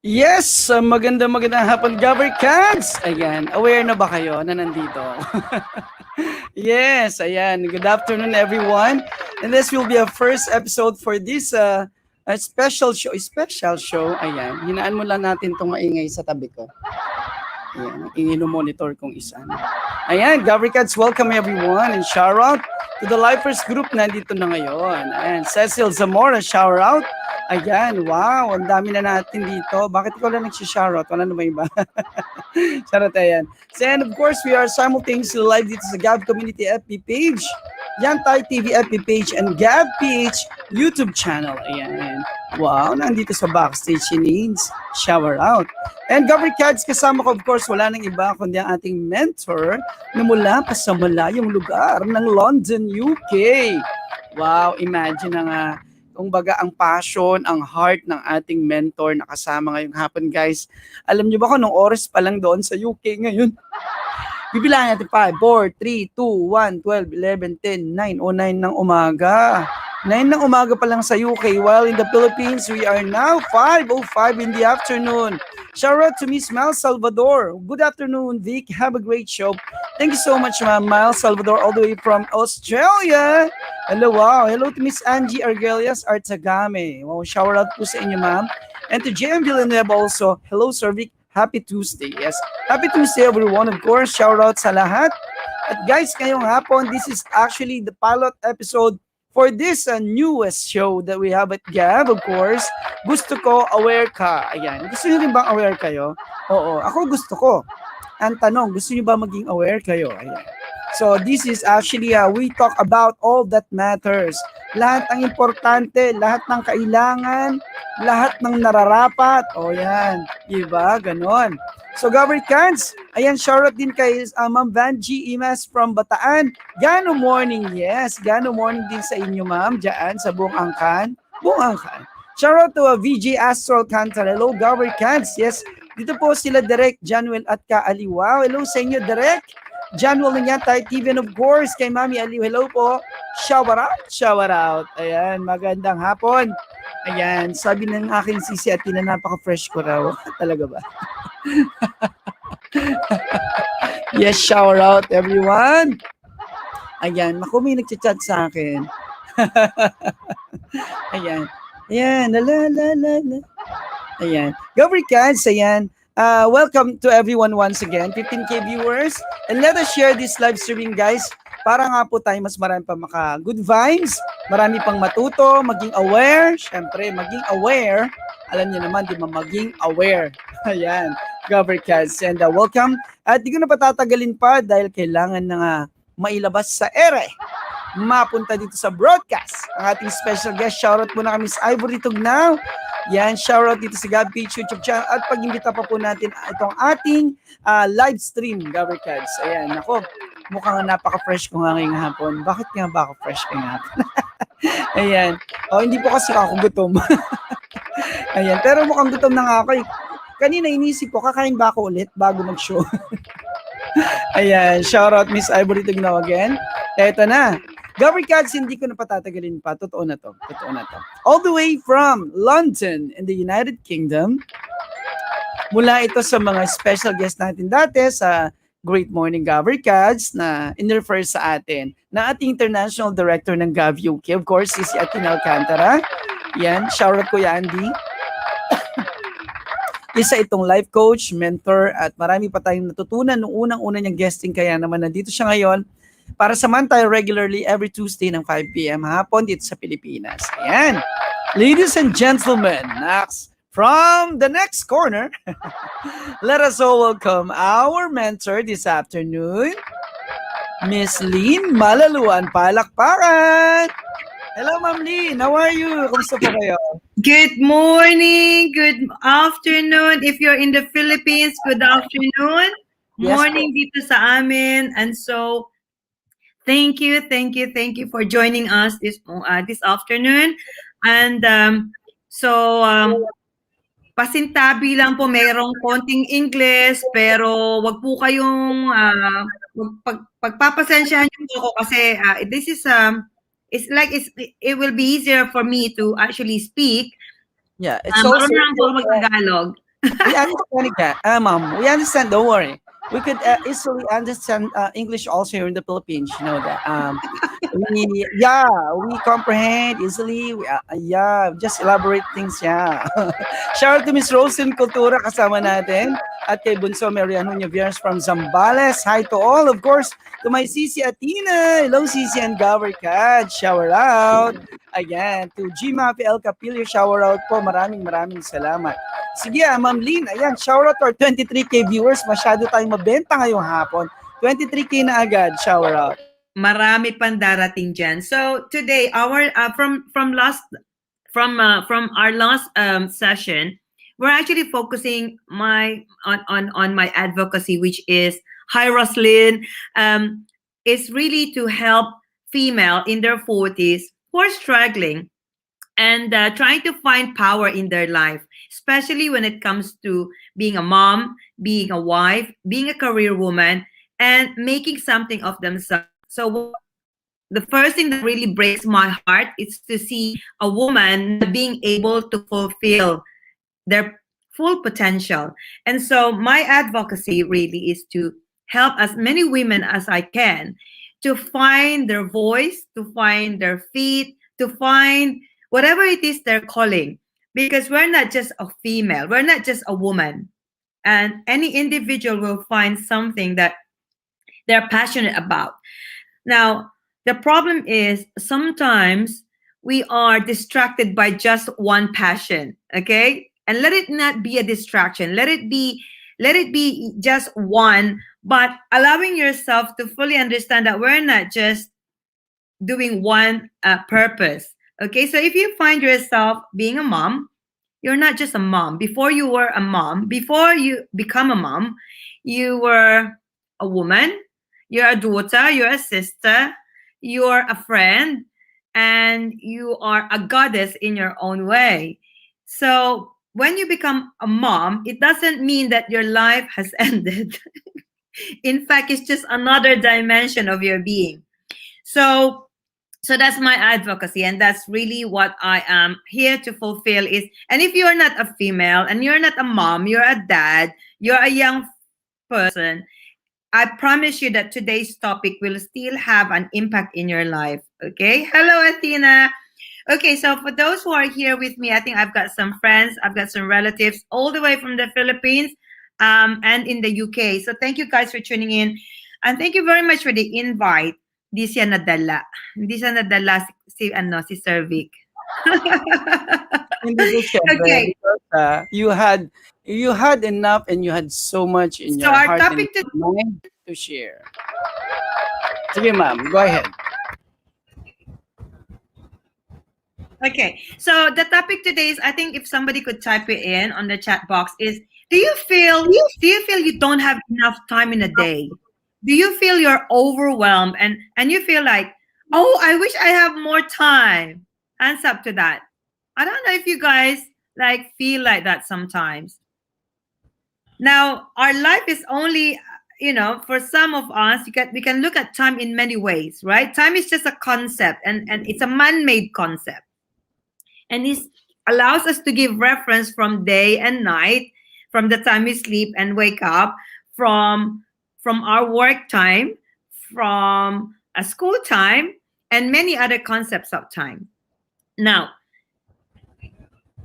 Yes, magandang hapon, GAVarkadz. Ayan, aware na ba kayo na nandito? Yes, ayan. Good afternoon, everyone. And this will be a first episode for this a special show. Special show. Ayan, hinaan mo lang natin itong maingay sa tabi ko. Ayan, monitor kong isa. Ayan, GAVarkadz, welcome everyone. And shout out to the Lifers group nandito na ngayon. Ayan, Cecil Zamora, shout out. Ayan, wow, ang dami na natin dito. Bakit ikaw lang nagsishoutout? Wala na ba iba? Charot, ayan. So, and of course, we are simultaneously live dito sa GAV Community FB page, Yan Tay TV FB page, and GAV PH YouTube channel. Ayan. Wow, nandito sa backstage si Needs. Shower out. And GAVarkadz, kasama ko, of course, wala nang iba kundi ang ating mentor na mula pa sa malayong lugar ng London, UK. Wow, imagine na kung baga ang passion, ang heart ng ating mentor na kasama ngayong hapon, guys. Alam niyo ba kung anong oras pa lang doon sa UK ngayon? Bibilangin natin 5, 4, 3, 2, 1, 12, 11, 10, 9, o 9 ng umaga. 9 ng umaga pa lang sa UK, while in the Philippines, we are now 5:05 in the afternoon. Shout out to Miss Mal Salvador. Good afternoon, Vic. Have a great show. Thank you so much, Ma'am Mal Salvador, all the way from Australia. Hello, wow. Hello to Miss Angie Argelias Artagame. Wow, shout out po sa inyo, ma'am. And to JM Villanueva also. Hello, Sir Vic. Happy Tuesday. Yes, happy Tuesday, everyone. Of course, shout out sa lahat. At guys, ngayong hapon, this is actually the pilot episode for this newest show that we have at GAV, of course. Gusto ko, aware ka. Ayan. Gusto nyo rin bang aware kayo? Oo, ako gusto ko. Ang tanong, gusto nyo ba maging aware kayo? Ayan. So this is actually, we talk about all that matters. Lahat ang importante, lahat ng kailangan, lahat ng nararapat. O yan, diba? Ganon. So GAVarkadz, ayan, shoutout din kay Ma'am Vanji Imas from Bataan. Gano morning, yes. Gano morning din sa inyo, ma'am, dyan sa buong angkan. Buong angkan. Shoutout to VJ Astral Cantar. Hello, GAVarkadz. Yes, dito po sila Direk, Januel at Kaali. Wow, hello sa inyo, Direk. Januel ng Yan Tay TV, and of course, kay Mami Aliw. Hello po. Shower out, shower out. Ayan, magandang hapon. Ayan, sabi ng aking sisi at tina, napaka-fresh ko raw. Talaga ba? Yes, shower out everyone. Ayan, naku, may nagchat-chat sa akin. Ayan. Ayan, la. Ayan. GAVarkadz, ayan. Welcome to everyone once again, 15K viewers. And let us share this live streaming, guys, para nga po tayo mas marami pa good vibes, marami pang matuto, maging aware. Siyempre, maging aware. Alam niyo naman, di ba, maging aware. Ayan, GAVarkadz. And welcome. At di ko na patatagalin pa dahil kailangan na mailabas sa ere. Mapunta dito sa broadcast. Ang ating special guest, shoutout muna kami sa Ivory Tugnaw. Yan, shoutout dito sa GAV PH YouTube channel. At pag-imbita pa po natin itong ating live stream, GAVarkadz. Ayan, ako, mukhang napaka-fresh ko nga ngayong hapon. Bakit nga ba ako fresh ngayong hapon? Ayan. Hindi po kasi ako gutom. Ayan, pero mukhang gutom na nga ako. Kanina inisip ko, kakain ba ako ulit bago mag-show? Ayan, shoutout Miss Ivory Tugnaw again. Eto na. GAVarkadz, hindi ko na patatagalin pa. Totoo na to. All the way from London in the United Kingdom. Mula ito sa mga special guest natin dati sa Great Morning GAVarkadz na in-refer sa atin na ating International Director ng GAV UK. Of course, si Atina Alcantara. Yan, shoutout ko ya, Andy. Isa itong life coach, mentor, at marami pa tayong natutunan nung unang-una niyang guesting, kaya naman nandito siya ngayon para samahan tayo regularly every Tuesday ng 5 p.m. hapon dito sa Pilipinas. Ayan. Ladies and gentlemen, from the next corner, let us all welcome our mentor this afternoon, Miss Lynn Malaluan. Palakpakan! Hello, Ma'am Lynn. How are you? Kumusta po kayo? Good morning, good afternoon. If you're in the Philippines, good afternoon. Yes, morning dito sa amin. And so, thank you for joining us this afternoon. And pasintabi lang po, mayroong konting English, pero wag po kayong pagpapasensyahan niyo po kasi this is it will be easier for me to actually speak. Yeah, it's also Marunong po mag-Tagalog. We understand it, ma'am. We understand. Don't worry. We could easily understand English also here in the Philippines. You know that. We comprehend easily. Yeah, just elaborate things. Yeah. Shout out to Miss Rosen Cultura kasama natin at kay Bunso Mariano Viers from Zambales. Hi to all, of course, to my Sisi Atina. Hello, Sisi and GAVarkadz. Shower out. Again, to G Mafi El Capilio, shower out po. Maraming salamat. Sige, Ma'am Lynn, ayan, shower out to our 23K viewers. Masyado tayong mabenta ngayong hapon. 23K na agad, shower out. Marami pang darating dyan. So today, our from our last session, we're actually focusing on my advocacy, which is hi Roslyn. It's really to help female in their 40s who are struggling and trying to find power in their life, especially when it comes to being a mom, being a wife, being a career woman, and making something of themselves. So the first thing that really breaks my heart is to see a woman not being able to fulfill their full potential. And so my advocacy really is to help as many women as I can to find their voice, to find their feet, to find whatever it is they're calling. Because we're not just a female, we're not just a woman. And any individual will find something that they're passionate about. Now, the problem is sometimes we are distracted by just one passion, okay? And let it not be a distraction. Let it be just one, but allowing yourself to fully understand that we're not just doing one purpose. Okay? So if you find yourself being a mom, you're not just a mom. Before you were a mom, before you become a mom, you were a woman, you're a daughter, you're a sister, you're a friend, and you are a goddess in your own way. So when you become a mom, it doesn't mean that your life has ended. In fact, it's just another dimension of your being. So that's my advocacy, and that's really what I am here to fulfill is. And if you're not a female and you're not a mom, you're a dad, you're a young person, I promise you that today's topic will still have an impact in your life. Okay. Hello, Athena. Okay, so for those who are here with me, I think I've got some friends, I've got some relatives all the way from the Philippines and in the UK. So thank you guys for tuning in. And thank you very much for the invite. Di siya nadala. Hindi siya nadala si Sir Vic. Hindi ko syempre, Okay. because you had enough and you had so much in So your our heart and topic today, mind to share. Sige, ma'am, go ahead. okay. So the topic today is, I think if somebody could type it in on the chat box, is do you feel you don't have enough time in a day? Do you feel you're overwhelmed and you feel like, oh, I wish I have more time? Hands up to that. I don't know if you guys like feel like that sometimes. Now, our life is only, for some of us, we can look at time in many ways, right? Time is just a concept, and it's a man-made concept. And this allows us to give reference from day and night, from the time we sleep and wake up, from our work time, from a school time, and many other concepts of time. Now,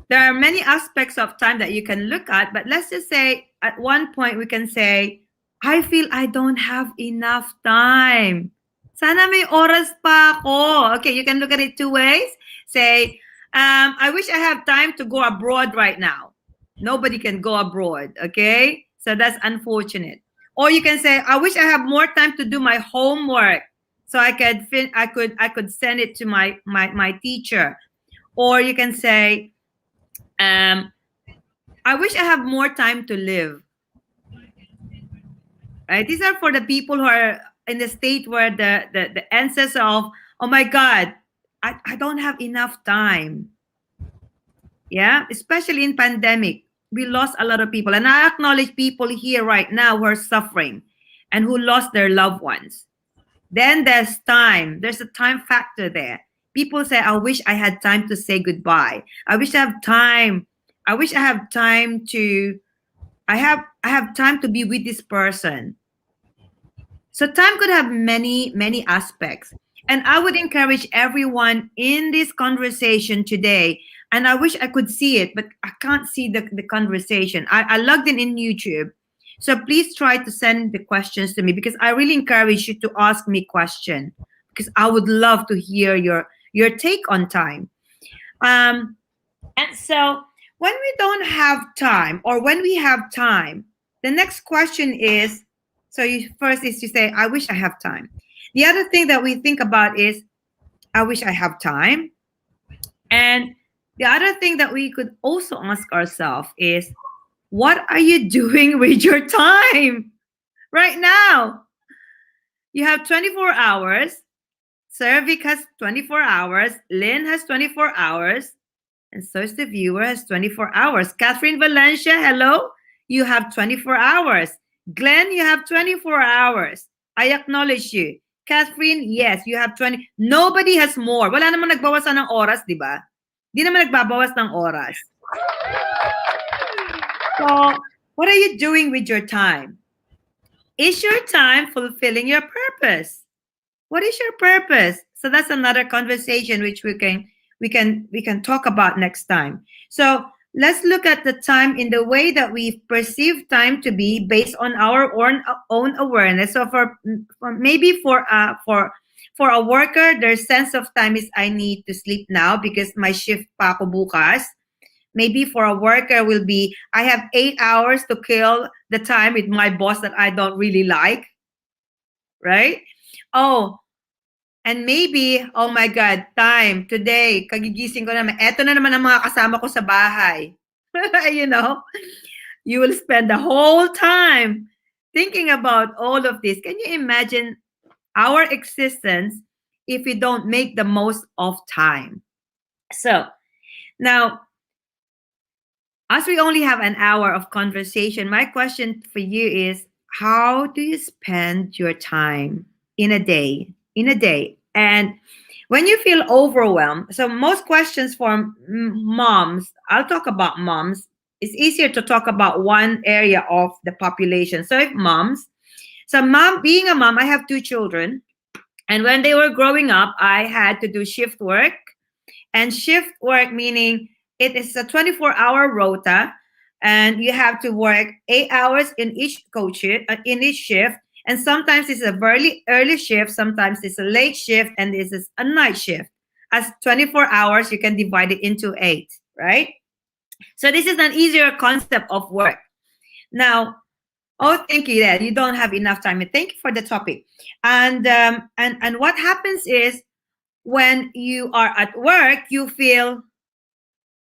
there are many aspects of time that you can look at, but let's just say at one point we can say, I feel I don't have enough time. Sana may oras pa ako. Okay, you can look at it two ways. Say, I wish I have time to go abroad right now. Nobody can go abroad, okay? So that's unfortunate. Or you can say, I wish I have more time to do my homework so I could send it to my teacher. Or you can say, I wish I have more time to live. Right? These are for the people who are in the state where the ancestor of, oh my God, I don't have enough time. Yeah, especially in pandemic, we lost a lot of people, and I acknowledge people here right now who are suffering and who lost their loved ones. Then there's time. There's a time factor there. People say, I wish I had time to say goodbye. I wish I have time. I wish I have time to I have time to be with this person. So time could have many aspects. And I would encourage everyone in this conversation today, and I wish I could see it, but I can't see the conversation. I logged in YouTube. So please try to send the questions to me, because I really encourage you to ask me question, because I would love to hear your take on time. Um, and so when we don't have time, or when we have time, the next question is, so you first is to say, I wish I have time. The other thing that we think about is, I wish I have time. And the other thing that we could also ask ourselves is, what are you doing with your time right now? You have 24 hours. Servic has 24 hours. Lynn has 24 hours. And so is the viewer has 24 hours. Catherine Valencia, hello. You have 24 hours. Glenn, you have 24 hours. I acknowledge you. Catherine, yes, you have 20. Nobody has more. Wala naman nagbawasan ng oras, di ba? Di naman nagbabawas ng oras. So, what are you doing with your time? Is your time fulfilling your purpose? What is your purpose? So that's another conversation which we can talk about next time. So let's look at the time in the way that we perceive time to be based on our own awareness. So for a worker, their sense of time is, I need to sleep now because my shift pa ako bukas. Maybe for a worker will be, I have 8 hours to kill the time with my boss that I don't really like, right? Oh, and maybe, oh my God, time, today, kagigising ko naman, eto na naman ang mga kasama ko sa bahay. You know, you will spend the whole time thinking about all of this. Can you imagine our existence if we don't make the most of time? So, now, as we only have an hour of conversation, my question for you is, how do you spend your time in a day? And when you feel overwhelmed, so most questions for moms, I'll talk about moms. It's easier to talk about one area of the population. So if moms, so mom, being a mom, I have 2 children. And when they were growing up, I had to do shift work. And shift work meaning it is a 24-hour rota, and you have to work 8 hours in each in each shift. And sometimes it's a very early shift, sometimes it's a late shift, and this is a night shift. As 24 hours, you can divide it into 8, right? So this is an easier concept of work. Now, oh, thank you. Yeah, you don't have enough time. Thank you for the topic. And what happens is, when you are at work, you feel,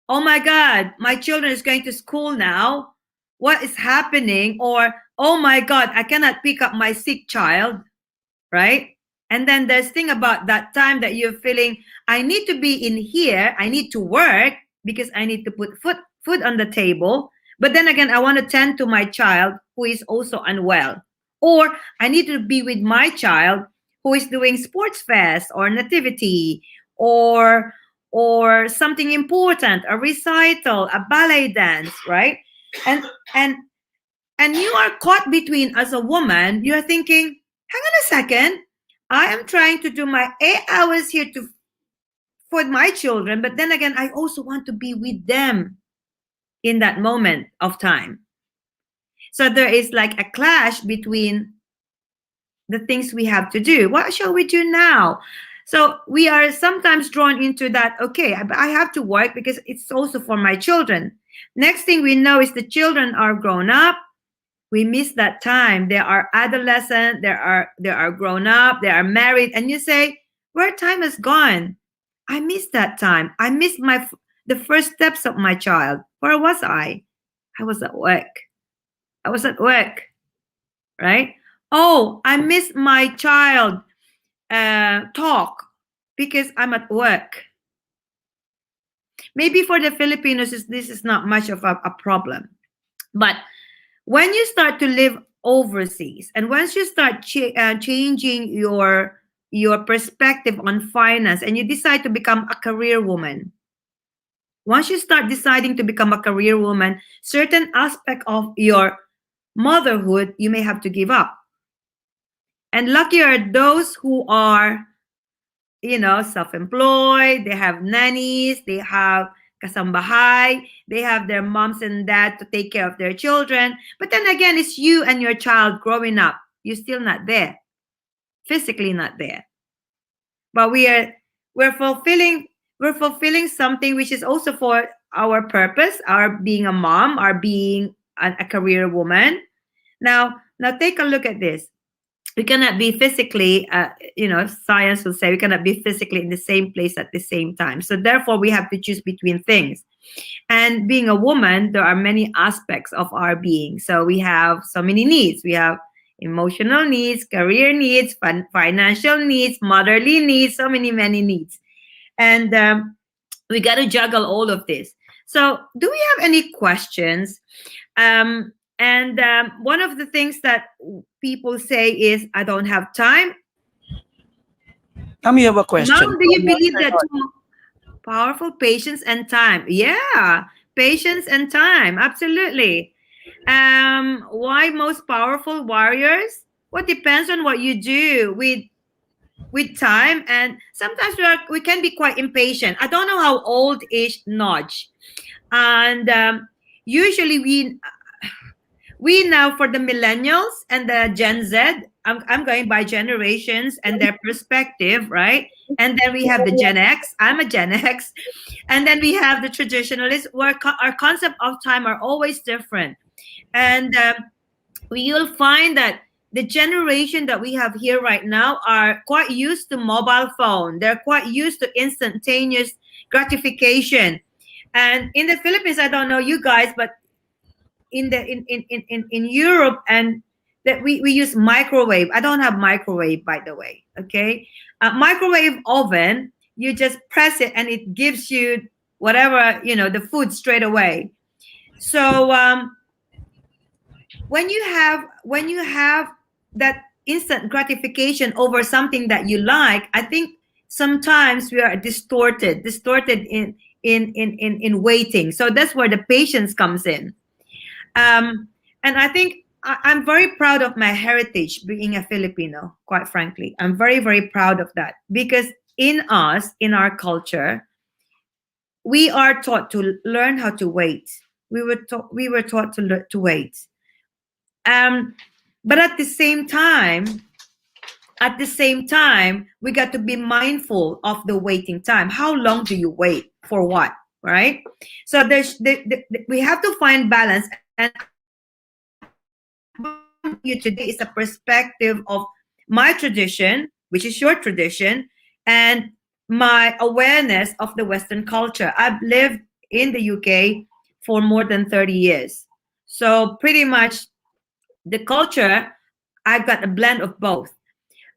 oh my God, my children is going to school now. What is happening? Or, oh my God, I cannot pick up my sick child, right? And then there's thing about that time that you're feeling, I need to be in here. I need to work because I need to put food on the table. But then again, I want to tend to my child who is also unwell. Or I need to be with my child who is doing sports fest or nativity or something important, a recital, a ballet dance, right? And and and you are caught between, as a woman, you're thinking, hang on a second, I am trying to do my 8 hours here for my children, but then again, I also want to be with them in that moment of time. So there is like a clash between the things we have to do. What shall we do now? So we are sometimes drawn into that, okay, I have to work because it's also for my children. Next thing we know is the children are grown up. We miss that time. They are adolescent, they are grown up, they are married, and you say, where time has gone? I miss that time. I miss the first steps of my child. Where was I? I was at work. Right? Oh, I miss my child talk because I'm at work. Maybe for the Filipinos, this is not much of a problem. But when you start to live overseas, and once you start changing your perspective on finance, and you decide to become a career woman, Once you start deciding to become a career woman, certain aspect of your motherhood you may have to give up. And lucky are those who are, self-employed, they have nannies, they have kasambahay, they have their moms and dad to take care of their children. But then again, it's you and your child growing up. You're still not there, physically not there. But we're fulfilling something which is also for our purpose, our being a mom, our being a career woman. Now take a look at this. We cannot be physically, science will say we cannot be physically in the same place at the same time. So therefore, we have to choose between things. And being a woman, there are many aspects of our being. So we have so many needs. We have emotional needs, career needs, financial needs, motherly needs, so many needs. And we got to juggle all of this. So do we have any questions? And one of the things that people say is, I don't have time. You have a question. Now, do you believe that powerful patience and time? Yeah, patience and time. Absolutely. Why most powerful warriors? Well, depends on what you do with time. And sometimes we can be quite impatient. I don't know how old is Nudge. And usually we now, for the millennials and the Gen Z, I'm going by generations and their perspective, right? And then we have the Gen X. I'm a Gen X. And then we have the traditionalists, where our concept of time are always different. And you'll find that the generation that we have here right now are quite used to mobile phone. They're quite used to instantaneous gratification. And in the Philippines, I don't know you guys, but in Europe, and that we use microwave. I don't have microwave, by the way. Okay, microwave oven, you just press it and it gives you whatever, the food straight away. So when you have that instant gratification over something that you like, I think sometimes we are distorted in waiting. So that's where the patience comes in. And I think I'm very proud of my heritage, being a Filipino, quite frankly. I'm very, very proud of that, because in our culture, we are taught to learn how to wait. We were taught to wait. But at the same time, we got to be mindful of the waiting time. How long do you wait for what, right? So we have to find balance. And you today is a perspective of my tradition, which is your tradition, and my awareness of the Western culture. I've lived in the UK for more than 30 years. So pretty much the culture, I've got a blend of both.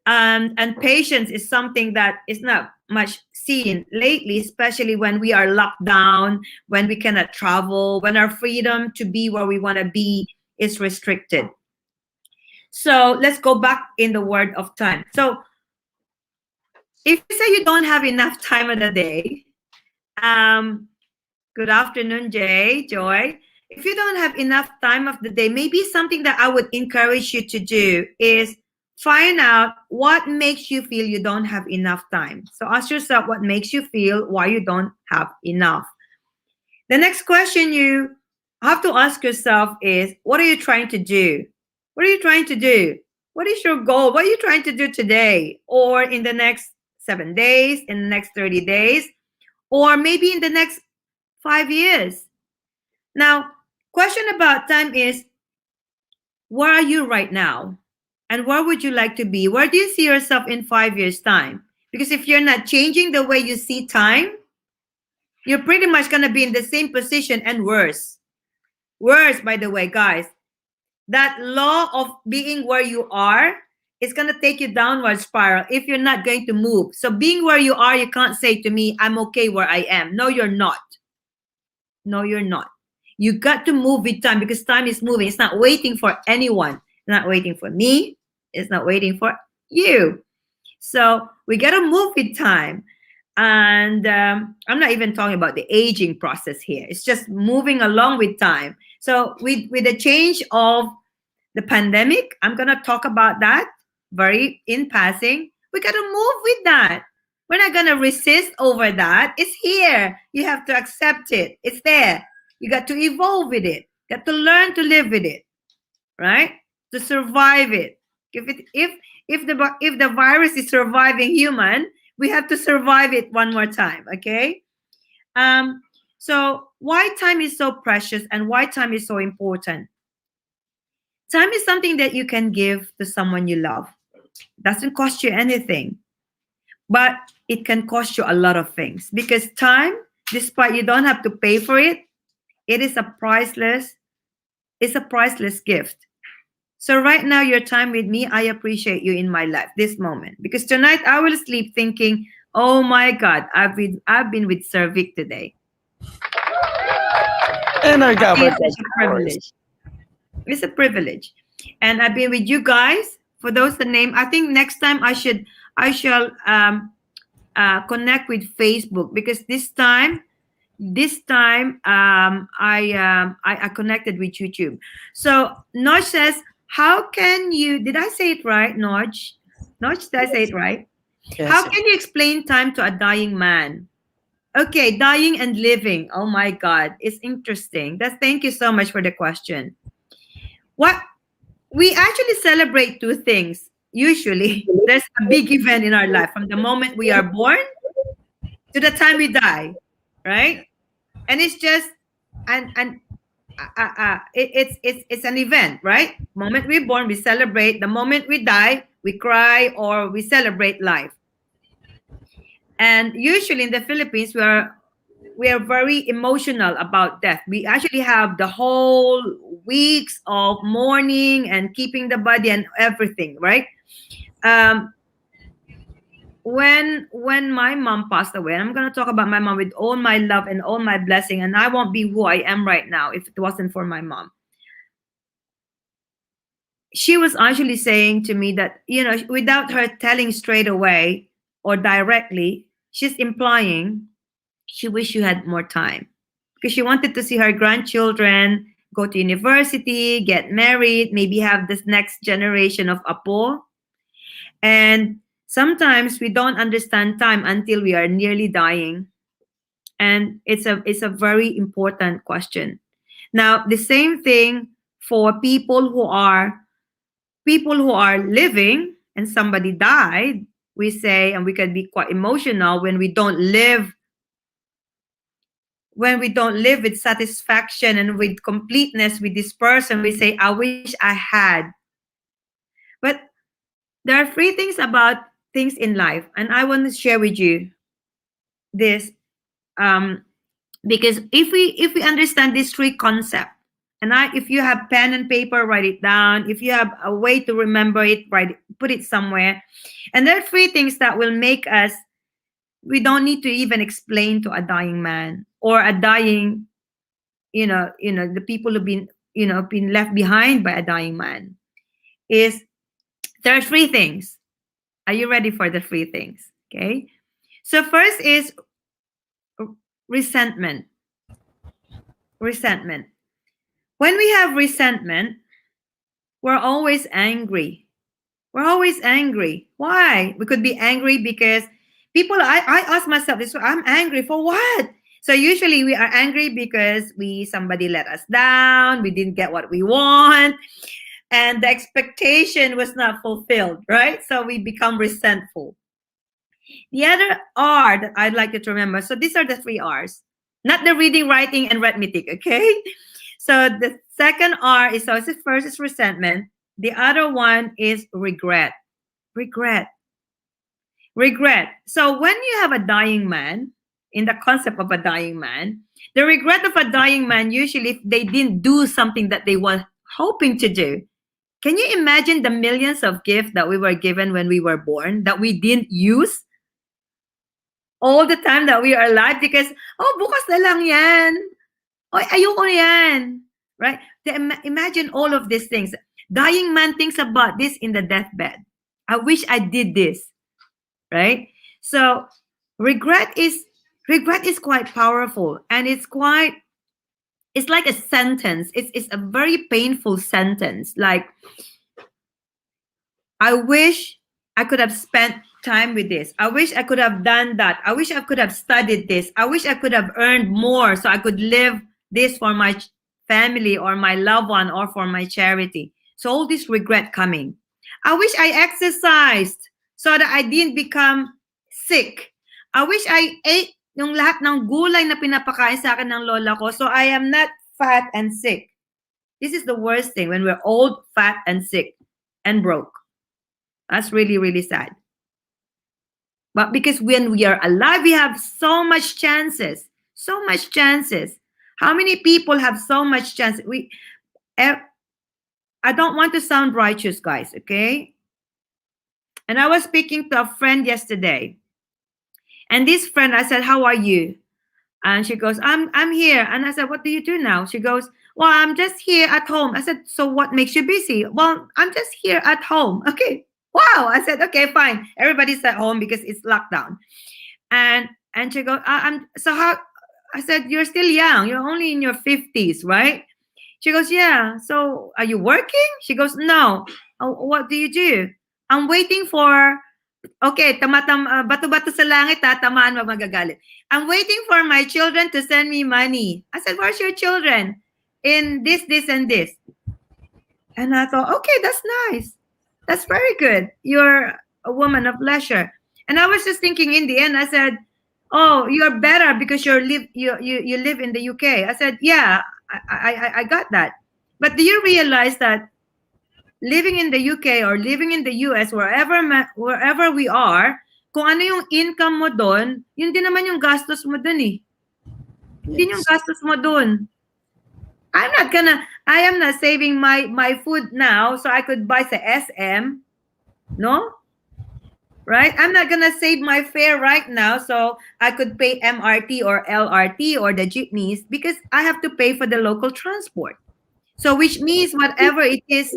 And patience is something that is not much seen lately, especially when we are locked down, when we cannot travel, when our freedom to be where we want to be is restricted. So let's go back in the word of time. So if you say you don't have enough time in the day, good afternoon, Joy. If you don't have enough time of the day, maybe something that I would encourage you to do is find out what makes you feel you don't have enough time. So ask yourself what makes you feel why you don't have enough. The next question you have to ask yourself is, what are you trying to do? What are you trying to do? What is your goal? What are you trying to do today, or in the next 7 days, in the next 30 days, or maybe in the next 5 years? Now, question about time is, where are you right now? And where would you like to be? Where do you see yourself in 5 years' time? Because if you're not changing the way you see time, you're pretty much going to be in the same position and worse. Worse, by the way, guys. That law of being where you are is going to take you downward spiral if you're not going to move. So being where you are, you can't say to me, I'm okay where I am. No, you're not. No, you're not. You got to move with time, because time is moving. It's not waiting for anyone. It's not waiting for me. It's not waiting for you. So we got to move with time. And I'm not even talking about the aging process here. It's just moving along with time. So with the change of the pandemic, I'm going to talk about that very in passing. We got to move with that. We're not going to resist over that. It's here. You have to accept it. It's there. You got to evolve with it. You got to learn to live with it, right? To survive it. If the virus is surviving human, we have to survive it one more time, okay? Um so why time is so precious and why time is so important? Time is something that you can give to someone you love. Doesn't cost you anything, but it can cost you a lot of things because time, despite you don't have to pay for it, it is a priceless, it's a priceless gift. So right now, your time with me, I appreciate you in my life, this moment. Because tonight I will sleep thinking, oh my God, I've been with Sir Vic today. And our I think it's GAVarkadz, such a of course. privilege. It's a privilege. And I've been with you guys. For those that name, I think next time I shall connect with Facebook because this time I connected with YouTube. So Noj says, how can you, did I say it right, Noj? Noj, did I say it right? Yes. How can you explain time to a dying man? Okay, dying and living. Oh my God, it's interesting. Thank you so much for the question. What we actually celebrate two things. Usually, there's a big event in our life from the moment we are born to the time we die, right? And it's just and it's an event, right? Moment we're born, we celebrate. The moment we die, we cry or we celebrate life. And usually in the Philippines, we are very emotional about death. We actually have the whole weeks of mourning and keeping the body and everything, right? Um, when my mom passed away, and I'm gonna talk about my mom with all my love and all my blessing, and I won't be who I am right now if it wasn't for my mom. She was actually saying to me that, without her telling straight away or directly, she's implying she wished she had more time because she wanted to see her grandchildren go to university, get married, maybe have this next generation of apo. And sometimes we don't understand time until we are nearly dying. And it's a very important question. Now, the same thing for people who are living and somebody died. We say, and we can be quite emotional when we don't live with satisfaction and with completeness with this person. We say, I wish I had. But there are three things about things in life, and I want to share with you this, um, because if we understand these three concepts, and if you have pen and paper, write it down. If you have a way to remember it, put it somewhere. And there are three things that will make us. We don't need to even explain to a dying man or a dying, the people who've been left behind by a dying man. Is there are three things. Are you ready for the three things? Okay. So first is resentment. Resentment. When we have resentment, we're always angry. We're always angry. Why? We could be angry because I ask myself this, I'm angry for what? So usually we are angry because somebody let us down, we didn't get what we want, and the expectation was not fulfilled, right? So we become resentful. The other R that I'd like you to remember. So these are the three R's, not the reading, writing, and arithmetic. Okay. So the second R is, first is resentment. The other one is regret. Regret. Regret. So when you have a dying man, in the concept of a dying man, the regret of a dying man, usually if they didn't do something that they were hoping to do. Can you imagine the millions of gifts that we were given when we were born that we didn't use all the time that we are alive because, oh, bukas na lang yan. Oh, ayoko yan. Right? Imagine all of these things. Dying man thinks about this in the deathbed. I wish I did this. Right? So regret is quite powerful, and it's like a sentence. It's a very painful sentence. Like, I wish I could have spent time with this. I wish I could have done that. I wish I could have studied this. I wish I could have earned more so I could live this for my family or my loved one or for my charity. So all this regret coming. I wish I exercised so that I didn't become sick. I wish I ate yung lahat ng gulay na pinapakain sa akin ng lola ko so I am not fat and sick. This is the worst thing, when we're old, fat, and sick, and broke. That's really, really sad. But because when we are alive, we have so much chances. So much chances. How many people have so much chance? I don't want to sound righteous, guys, okay? And I was speaking to a friend yesterday. And this friend, I said, how are you? And she goes, I'm here. And I said, what do you do now? She goes, well, I'm just here at home. I said, so what makes you busy? Well, I'm just here at home. Okay. Wow. I said, okay, fine. Everybody's at home because it's lockdown. And she goes, so how? I said, you're still young. You're only in your 50s, right? She goes, yeah. So are you working? She goes, no. What do you do? I'm waiting for, okay, bato-bato sa langit, tamaan magagalit. I'm waiting for my children to send me money. I said, where's your children? In this, and this. And I thought, okay, that's nice. That's very good. You're a woman of leisure. And I was just thinking in the end, I said, oh, you're better because you live in the UK. I said, yeah, I got that. But do you realize that living in the UK or living in the US, wherever we are, kung ano yung income mo doon, yun din naman yung gastos mo doon eh. Yun yung gastos mo doon. I am not saving my food now so I could buy sa SM. No? Right? I'm not gonna save my fare right now so I could pay MRT or LRT or the jeepneys because I have to pay for the local transport. So which means whatever it is.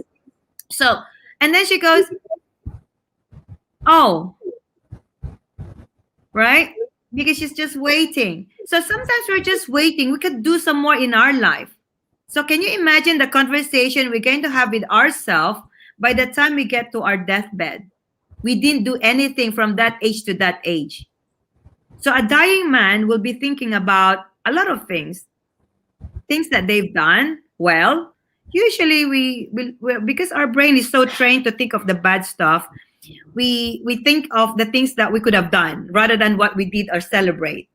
So, and then she goes, oh, right? Because she's just waiting. So sometimes we're just waiting. We could do some more in our life. So can you imagine the conversation we're going to have with ourselves by the time we get to our deathbed? We didn't do anything from that age to that age. So a dying man will be thinking about a lot of things that they've done well. Usually we because our brain is so trained to think of the bad stuff, we think of the things that we could have done rather than what we did or celebrate.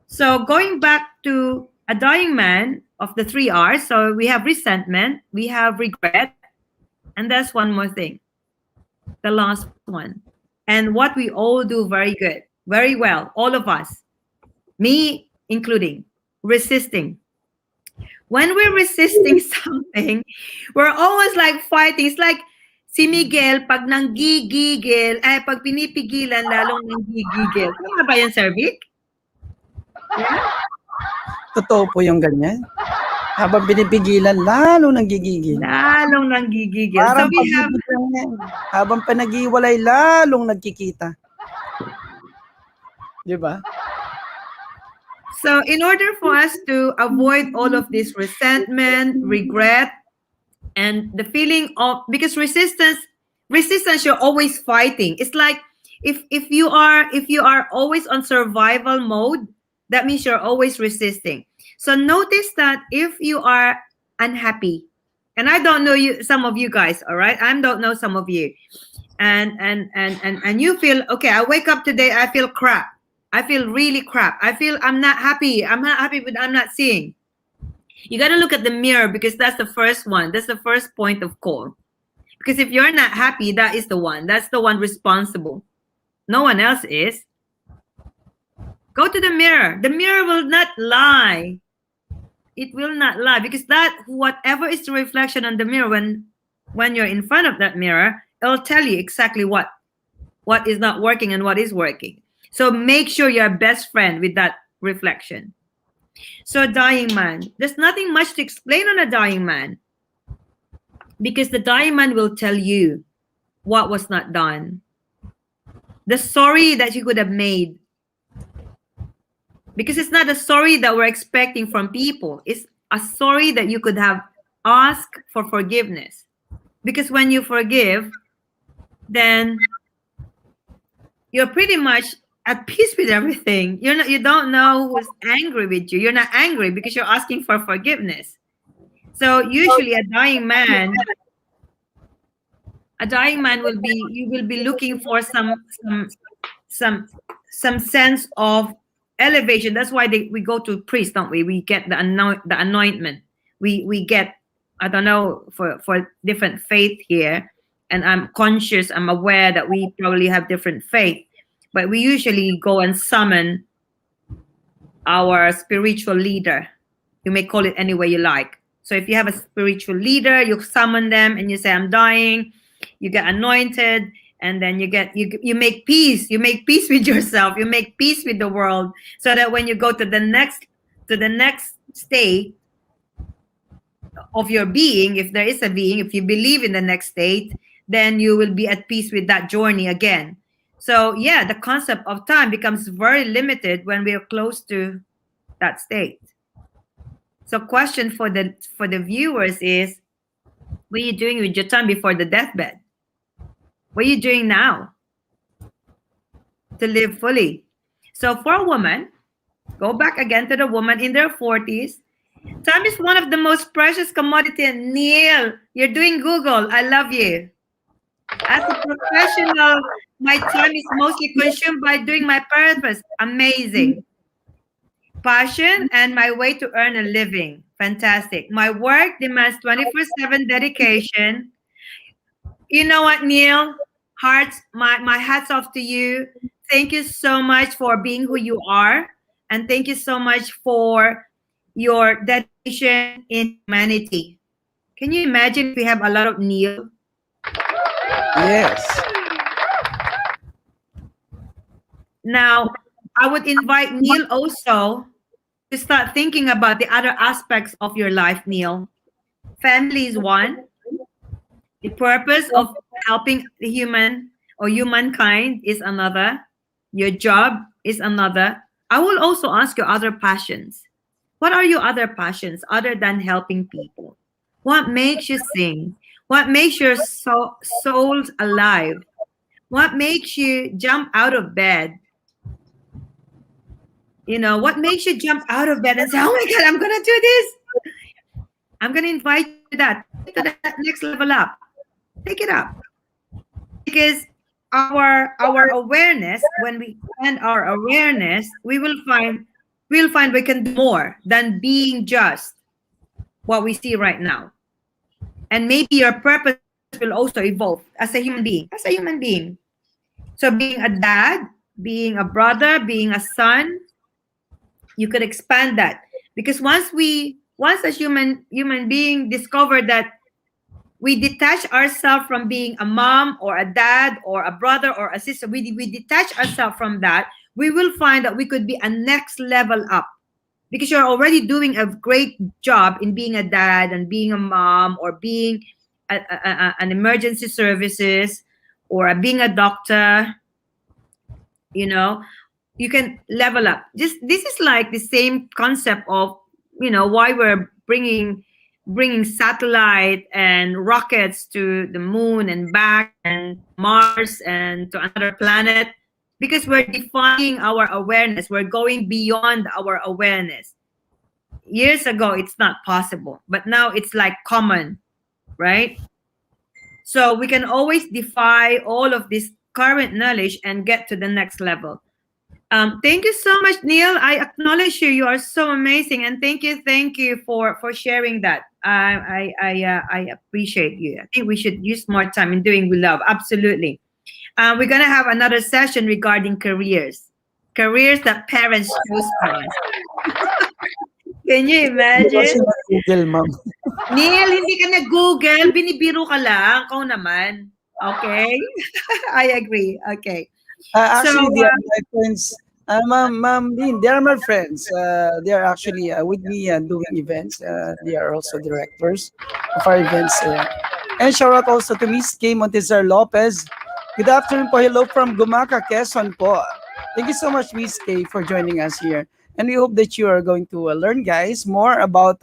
So going back to a dying man of the 3 R's, so we have resentment, we have regret, and there's one more thing, the last one. And what we all do very good, very well, all of us, me including, resisting. When we're resisting something, we're always like fighting. It's like si Miguel, pag nanggigigil, pag pinipigilan, lalong nanggigigil. Tama ba yan, Sir Vic? Yeah? Totoo po yung ganyan. Habang pinipigilan, lalong nanggigigil. Lalong nanggigigil. Parang So we have... habang panag-iwalay, lalong nagkikita. Di ba? So in order for us to avoid all of this resentment, regret, and the feeling of, because resistance, you're always fighting. It's like if you are always on survival mode, that means you're always resisting. So notice that if you are unhappy, and I don't know you, some of you guys, all right? I don't know some of you, and you feel, okay, I wake up today, I feel crap. I feel really crap. I feel I'm not happy. I'm not happy with I'm not seeing. You got to look at the mirror because that's the first one. That's the first point of call. Because if you're not happy, that is the one. That's the one responsible. No one else is. Go to the mirror. The mirror will not lie. It will not lie because that whatever is the reflection on the mirror when you're in front of that mirror, it'll tell you exactly what is not working and what is working. So make sure you're best friend with that reflection. So dying man, there's nothing much to explain on a dying man because the dying man will tell you what was not done. The sorry that you could have made Because it's not a sorry that we're expecting from people. It's a sorry that you could have asked for forgiveness. Because when you forgive, then you're pretty much at peace with everything. You don't know who's angry with you. You're not angry because you're asking for forgiveness. So usually a dying man will be, you will be looking for some some sense of elevation. That's why we go to priest, don't we? We get the anointment. We get, I don't know, for different faith here, and I'm conscious, I'm aware that we probably have different faith, but we usually go and summon our spiritual leader. You may call it any way you like. So if you have a spiritual leader, you summon them and you say, I'm dying. You get anointed, and then you make peace. You make peace with yourself. You make peace with the world, so that when you go to the next state of your being, if there is a being, if you believe in the next state, then you will be at peace with that journey again. So yeah, the concept of time becomes very limited when we are close to that state. So question for the viewers is, what are you doing with your time before the deathbed? What are you doing now to live fully? So for a woman, go back again to the woman in their 40s. Time is one of the most precious commodity. Neil, you're doing Google. I love you. As a professional, my time is mostly consumed by doing my purpose. Amazing. Passion and my way to earn a living. Fantastic. My work demands 24/7 dedication. You know what, Neil? Hearts, my hats off to you. Thank you so much for being who you are. And thank you so much for your dedication in humanity. Can you imagine if we have a lot of Neil? Yes. Now, I would invite Neil also to start thinking about the other aspects of your life, Neil. Family is one. The purpose of helping the human or humankind is another. Your job is another. I will also ask your other passions. What are your other passions other than helping people? What makes you sing? What makes your souls alive? What makes you jump out of bed? You know, what makes you jump out of bed and say, oh my God, I'm going to do this. I'm going to invite you to that next level up. Take it up. Because our awareness, when we expand our awareness, we'll find we can do more than being just what we see right now. And maybe your purpose will also evolve as a human being. So being a dad, being a brother, being a son, you could expand that. Because once a human being discover that we detach ourselves from being a mom or a dad or a brother or a sister, we detach ourselves from that, we will find that we could be a next level up. Because you're already doing a great job in being a dad and being a mom or being an emergency services or being a doctor. You know, you can level up. This is like the same concept of, you know, why we're bringing satellite and rockets to the moon and back and Mars and to another planet, because we're defying our awareness. We're going beyond our awareness. Years ago, it's not possible, but now it's like common, right? So we can always defy all of this current knowledge and get to the next level. Thank you so much, Neil. I acknowledge you. You are so amazing, and thank you for sharing that. I appreciate you. I think we should use more time in doing we love. Absolutely. We're gonna have another session regarding careers that parents choose for us. Can you imagine? Google, ma'am. Neil, hindi ka nag-Google, binibiro ka lang. Ikaw naman. Okay? I agree. Okay. Actually, they are my friends. Ma'am Lynn, they are my friends. They are actually with me doing events. They are also directors of our events. And shout out also to Miss Kay Montezar Lopez. Good afternoon po. Hello from Gumaca, Quezon po. Thank you so much, Miss Kay, for joining us here. And we hope that you are going to learn, guys, more about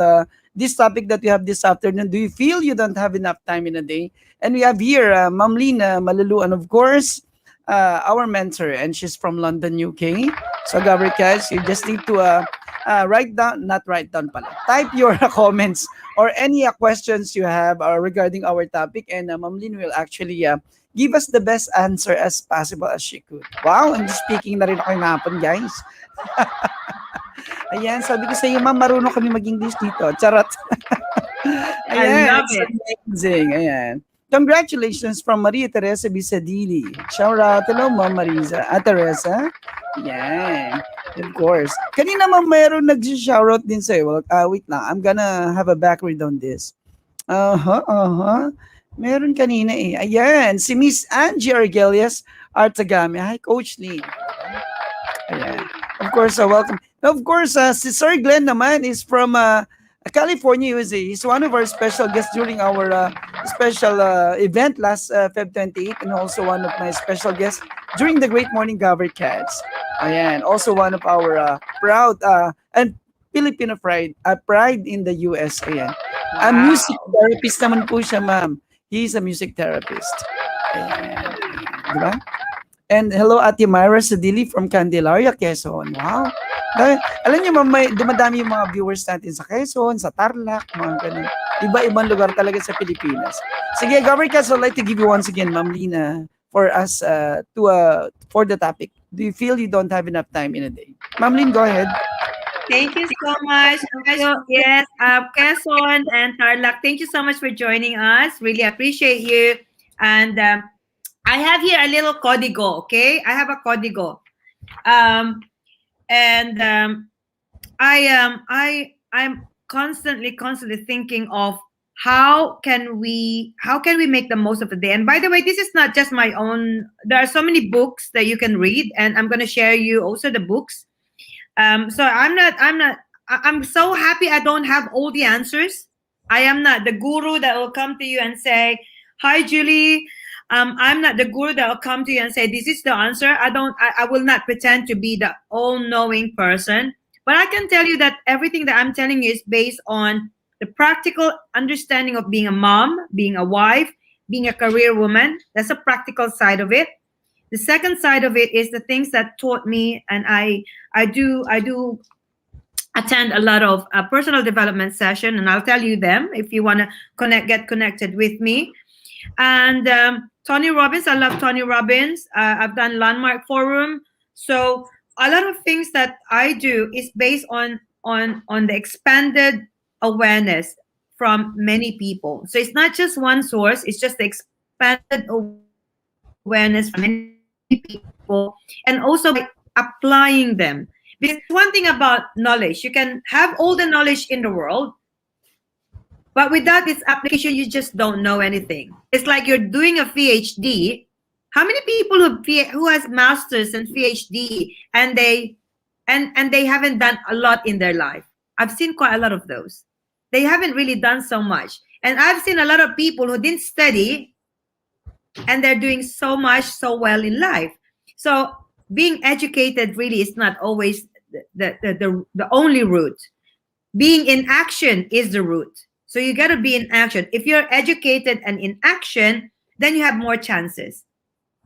this topic that we have this afternoon. Do you feel you don't have enough time in a day? And we have here Ma'am Lina Malaluan, of course, our mentor, and she's from London, UK. So, GAVarkadz, you just need to write down, not write down pala, type your comments or any questions you have regarding our topic, and Ma'am Lin will actually give us the best answer as possible as she could. Wow, and speaking na rin ako yung hapon, guys. Ayan, sabi ko sa iyo, ma'am, marunong kami mag-English dito. Charot. I Ayan, love it's it. amazing. Ayan. Congratulations from Maria Teresa Bisadili. Shout out. Hello, Ma'am Marisa. Teresa. Yan. Of course. Kanina, ma'am, mayroon nag-shoutout din sa'yo. Wait lang. I'm gonna have a background on this. Meron kanina eh. Ayan. Si Miss Angie Argelias Artagame. Hi, Coach Lee. Ayan. Of course, welcome. Of course, si Sir Glenn naman is from California, USA. He's one of our special guests during our special event last Feb 28, and also one of my special guests during the Great Morning GAVarkadz. Ayan, also one of our proud and Filipino pride in the US. Ayan. A music therapist naman po siya, ma'am. He's a music therapist. Ayan. Diba? And hello, Ate Myra Sadili from Candelaria, Quezon. Wow. Alam niyo, ma'am, may dumadami yung mga viewers natin sa Quezon, sa Tarlac, mga ganun. Iba-ibang lugar talaga sa Pilipinas. Sige, GAVarkadz, I'd like to give you once again, Ma'am Lina, for us for the topic. Do you feel you don't have enough time in a day? Ma'am Lin, go ahead. Thank you so much. Yes, Quezon and Tarlac, thank you so much for joining us. Really appreciate you. And I have here a little código, okay? I have a código. I'm constantly thinking of how can we make the most of the day. And by the way, this is not just my own. There are so many books that you can read, and I'm going to share you also the books. So I'm so happy I don't have all the answers. I am not the guru that will come to you and say, "Hi, Julie." I'm not the guru that will come to you and say, "This is the answer." I will not pretend to be the all-knowing person. But I can tell you that everything that I'm telling you is based on the practical understanding of being a mom, being a wife, being a career woman. That's a practical side of it. The second side of it is the things that taught me, and I do attend a lot of personal development session, and I'll tell you them if you want to get connected with me. And Tony Robbins, I love Tony Robbins. I've done Landmark Forum. So a lot of things that I do is based on the expanded awareness from many people. So it's not just one source, it's just the expanded awareness from many people, and also by applying them. Because one thing about knowledge, you can have all the knowledge in the world, but without its application, you just don't know anything. It's like you're doing a PhD. How many people who has masters and PhD and they haven't done a lot in their life? I've seen quite a lot of those. They haven't really done so much. And I've seen a lot of people who didn't study and they're doing so much, so well in life. So being educated really is not always the only route. Being in action is the route. So you got to be in action. If you're educated and in action, then you have more chances.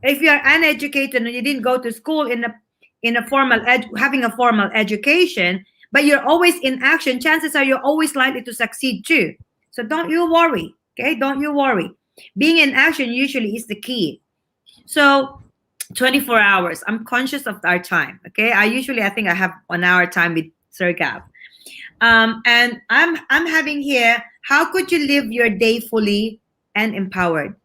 If you're uneducated and you didn't go to school in a formal having a formal education, but you're always in action, chances are you're always likely to succeed too. So don't you worry, okay? Don't you worry. Being in action usually is the key. So 24 hours. I'm conscious of our time, okay? I think I have 1 hour time with Sir Gav. And I'm having here, how could you live your day fully and empowered?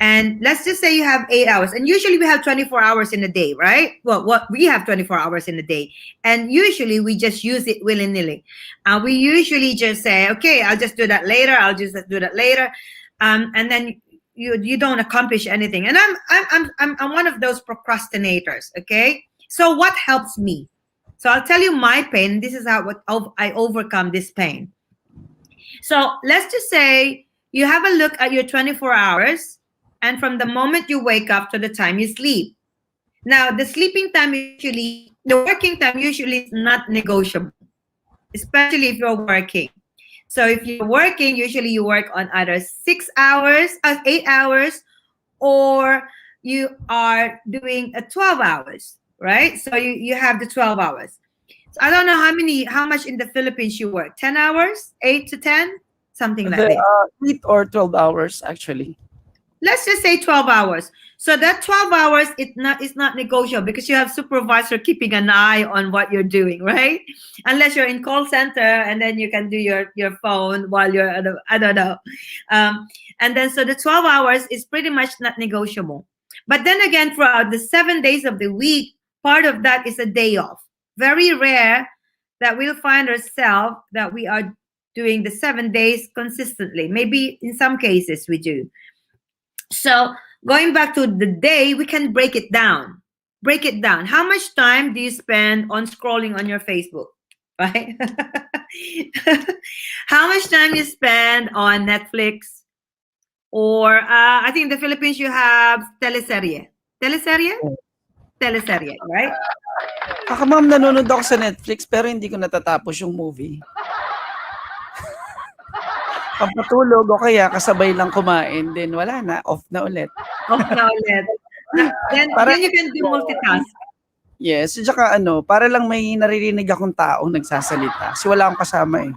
And let's just say you have 8 hours, and usually we have 24 hours in a day, right? Well, we have 24 hours in a day, and usually we just use it willy-nilly. We usually just say, okay, I'll just do that later. I'll just do that later. And then you don't accomplish anything. And I'm one of those procrastinators, okay? So what helps me? So I'll tell you my pain. This is how I overcome this pain. So let's just say you have a look at your 24 hours, and from the moment you wake up to the time you sleep. Now, the sleeping time is usually the working time usually is not negotiable, especially if you're working. So if you're working, usually you work on either 6 hours, 8 hours, or you are doing a 12 hours, right? So you have the 12 hours. So I don't know how much in the Philippines you work. 10 hours, 8 to 10, something like The that. 8 or 12 hours actually. Let's just say 12 hours. So that 12 hours it's not negotiable because you have supervisor keeping an eye on what you're doing, right? Unless you're in call center and then you can do your phone while you're at I don't know. And then so the 12 hours is pretty much not negotiable. But then again, throughout the 7 days of the week, part of that is a day off. Very rare that we'll find ourselves that we are doing the 7 days consistently. Maybe in some cases we do. So going back to the day, we can break it down. Break it down. How much time do you spend on scrolling on your Facebook? Right? How much time you spend on Netflix? Or I think in the Philippines you have teleserye. Teleserye? Teleserye, right? Ma'am, nanonood ako sa Netflix pero hindi ko natatapos yung movie. Pampatulog o kaya kasabay lang kumain, then wala na, off na ulit. Off na ulit. Then you can do multitask. Yes, tsaka para lang may naririnig akong taong nagsasalita. Kasi wala akong kasama eh.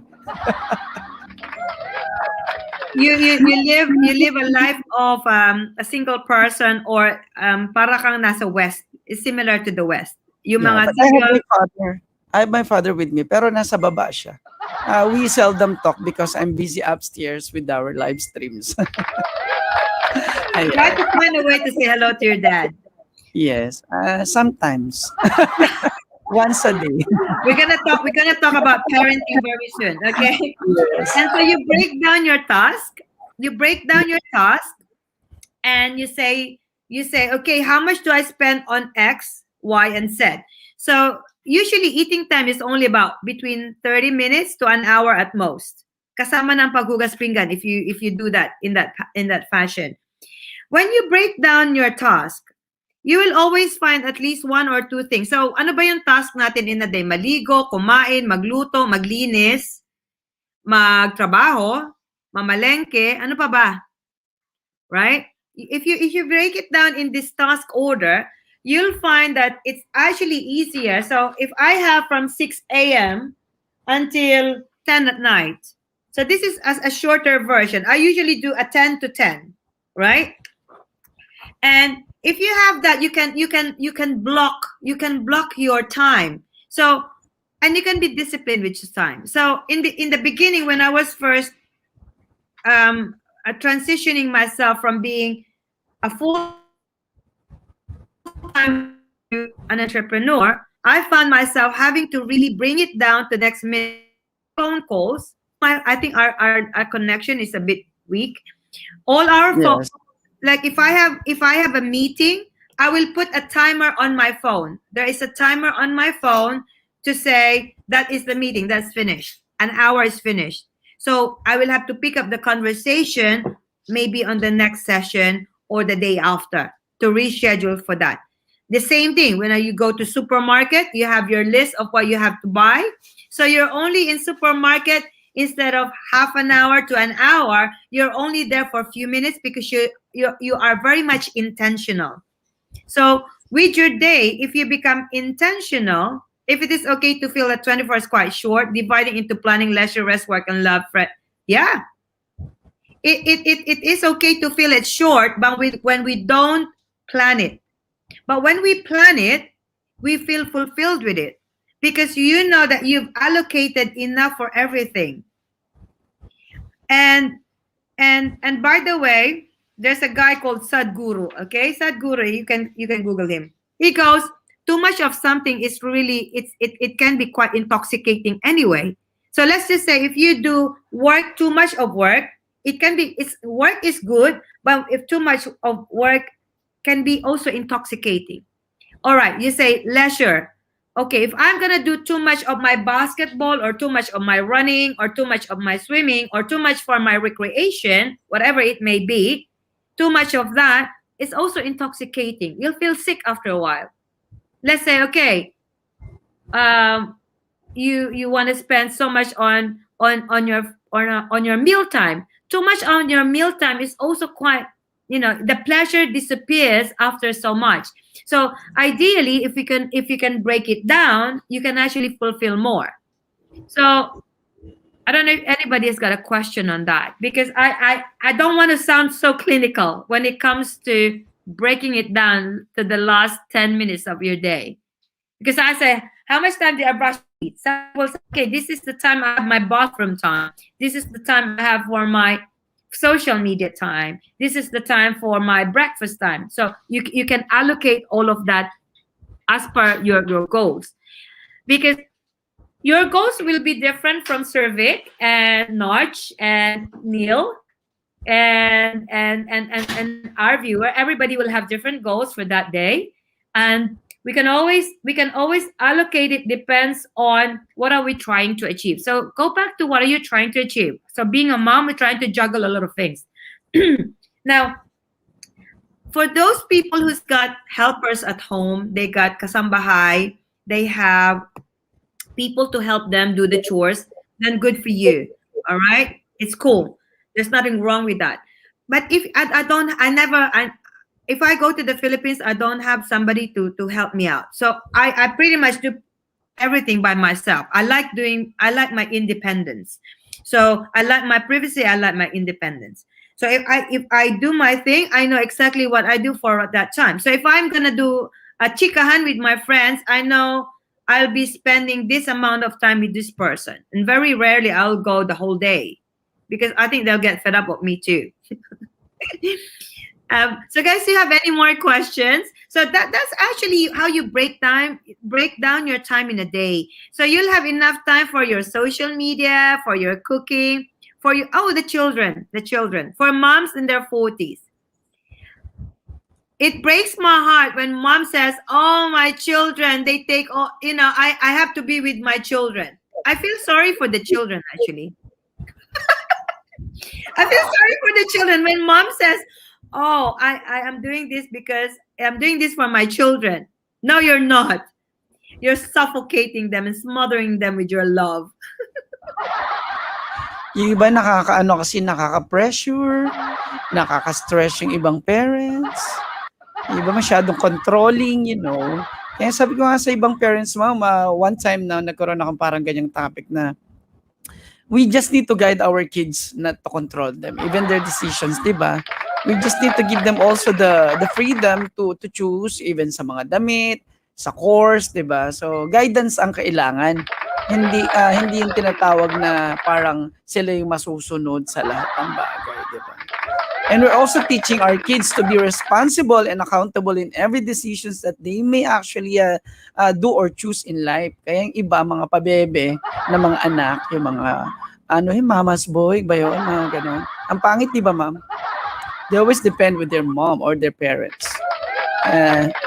You live a life of a single person or para kang nasa West. It's similar to the West. Yung mga single... I have my father with me, pero nasa baba siya. We seldom talk because I'm busy upstairs with our live streams. Try to find a way to say hello to your dad. Yes, sometimes. Once a day. We're gonna talk about parenting very soon, okay? Yes. And so you break down your task. And you say, okay, how much do I spend on X, Y, and Z? So usually eating time is only about between 30 minutes to an hour at most. Kasama ng paghugas pinggan if you do that in that fashion. When you break down your task, you will always find at least one or two things. So, ano ba yung task natin in a day? Maligo, kumain, magluto, maglinis, magtrabaho, mamalengke, ano pa ba? Right? If you break it down in this task order, you'll find that it's actually easier. So, if I have from 6 a.m. until 10 at night, so this is as a shorter version. I usually do a 10 to 10, right? And if you have that, you can block your time. So, and you can be disciplined with your time. So in the beginning, when I was first transitioning myself from being a full-time to an entrepreneur, I found myself having to really bring it down to next minute. Phone calls. I think our connection is a bit weak. All our phones. Like if I have a meeting, I will put a timer on my phone. There is a timer on my phone to say that is the meeting, that's finished. An hour is finished. So I will have to pick up the conversation maybe on the next session or the day after to reschedule for that. The same thing when you go to supermarket, you have your list of what you have to buy. So you're only in supermarket instead of half an hour to an hour, you're only there for a few minutes because you are very much intentional. So with your day, if you become intentional, if it is okay to feel that 24 is quite short, dividing into planning, leisure, rest, work, and love, yeah. It is okay to feel it short, but when we don't plan it. But when we plan it, we feel fulfilled with it. Because you know that you've allocated enough for everything. And by the way, there's a guy called Sadhguru. Okay, Sadhguru, you can Google him. He goes, too much of something is really it can be quite intoxicating anyway. So let's just say if you do work, too much of work, work is good, but if too much of work can be also intoxicating. All right, you say leisure. Okay, if I'm going to do too much of my basketball or too much of my running or too much of my swimming or too much for my recreation, whatever it may be, too much of that is also intoxicating. You'll feel sick after a while. Let's say, okay, um, you want to spend so much on your mealtime. Too much on your mealtime is also quite, the pleasure disappears after so much. So ideally, if you can break it down, you can actually fulfill more. So I don't know if anybody has got a question on that, because I don't want to sound so clinical when it comes to breaking it down to the last 10 minutes of your day. Because I say, how much time do I brush teeth? Some people say, okay, this is the time I have my bathroom time. This is the time I have for my social media time. This is the time for my breakfast time. So you can allocate all of that as per your goals. Because your goals will be different from Cervic and Notch and Neil and our viewer. Everybody will have different goals for that day, and we can always allocate it. Depends on what are we trying to achieve. So go back to what are you trying to achieve. So being a mom, we're trying to juggle a lot of things. Now, for those people who's got helpers at home, they got kasambahay, they have people to help them do the chores, then good for you. All right, it's cool. There's nothing wrong with that. But if I don't, I never, if I go to the Philippines, I don't have somebody to help me out. So I pretty much do everything by myself. I like my independence. So I like my privacy. I like my independence. So if I do my thing, I know exactly what I do for at that time. So if I'm gonna do a chikahan with my friends, I know I'll be spending this amount of time with this person. And very rarely I'll go the whole day, because I think they'll get fed up with me too. So guys, do you have any more questions? So that's actually how you break down your time in a day. So you'll have enough time for your social media, for your cooking, for your the children. For moms in their 40s. It breaks my heart when mom says, "Oh, my children, they take all, I have to be with my children." I feel sorry for the children, actually. I feel sorry for the children when mom says, "Oh, I am doing this because I'm doing this for my children." No, you're not. You're suffocating them and smothering them with your love. Yung iba nakaka-pressure, nakaka-stress yung ibang parents. Yung iba masyadong controlling, Kaya sabi ko nga sa ibang parents, ma'am, one time na nagkaroon akong parang ganyang topic na we just need to guide our kids, not to control them, even their decisions, di ba? We just need to give them also the freedom to choose, even sa mga damit, sa course, di ba? So guidance ang kailangan. Hindi yung tinatawag na parang sila yung masusunod sa lahat ng bagay, di ba? And we're also teaching our kids to be responsible and accountable in every decisions that they may actually do or choose in life. Kaya yung iba, mga pabebe na mga anak, yung mga, mama's boy ba yun? Mga ganun. Ang pangit, di ba, ma'am? They always depend with their mom or their parents.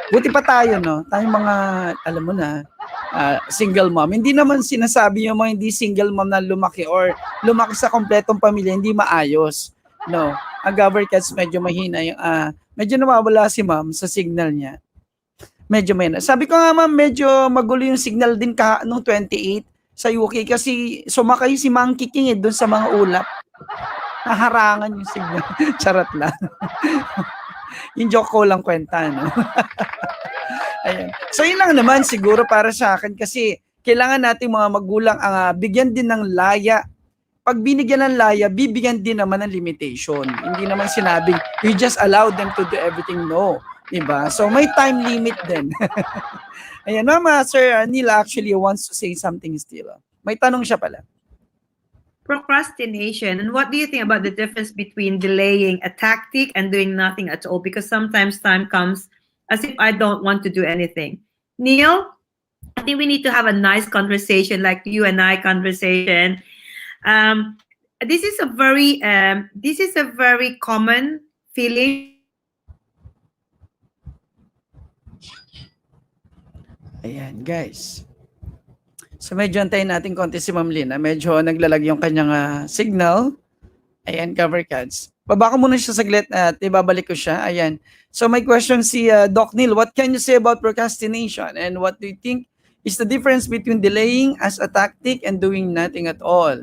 Buti pa tayo, no? Tayong mga, alam mo na, single mom. Hindi naman sinasabi yung mga hindi single mom na lumaki or lumaki sa kompletong pamilya, hindi maayos. No. Ang GAVarkadz medyo mahina yung, medyo nawawala si ma'am sa signal niya. Medyo mahina. Sabi ko nga, ma'am, medyo magulo yung signal din noong 28 sa UK kasi sumakay si Monkey King doon sa mga ulap. Naharangan yung signal. Charot lang. Yung joke ko lang kwenta, no? Ayan. So yun lang naman siguro para sa akin kasi kailangan natin mga magulang ang bigyan din ng laya. Pag binigyan ng laya, bibigyan din naman ng limitation. Hindi naman sinabing you just allow them to do everything. No. Diba? So may time limit din. Ayan, Mama, Sir Neil actually wants to say something still. May tanong siya pala. Procrastination. And what do you think about the difference between delaying a tactic and doing nothing at all? Because sometimes time comes as if I don't want to do anything. Neil, I think we need to have a nice conversation, like you and I conversation. This is a very common feeling. Ayan, guys. So medyo antayin natin konti si Ma'am Lina. Medyo naglalag yung kanyang signal. Ayan, GAVarkadz. Baba ko muna siya saglit at ibabalik ko siya. Ayan. So my question si Doc Neil, what can you say about procrastination and what do you think It's the difference between delaying as a tactic and doing nothing at all.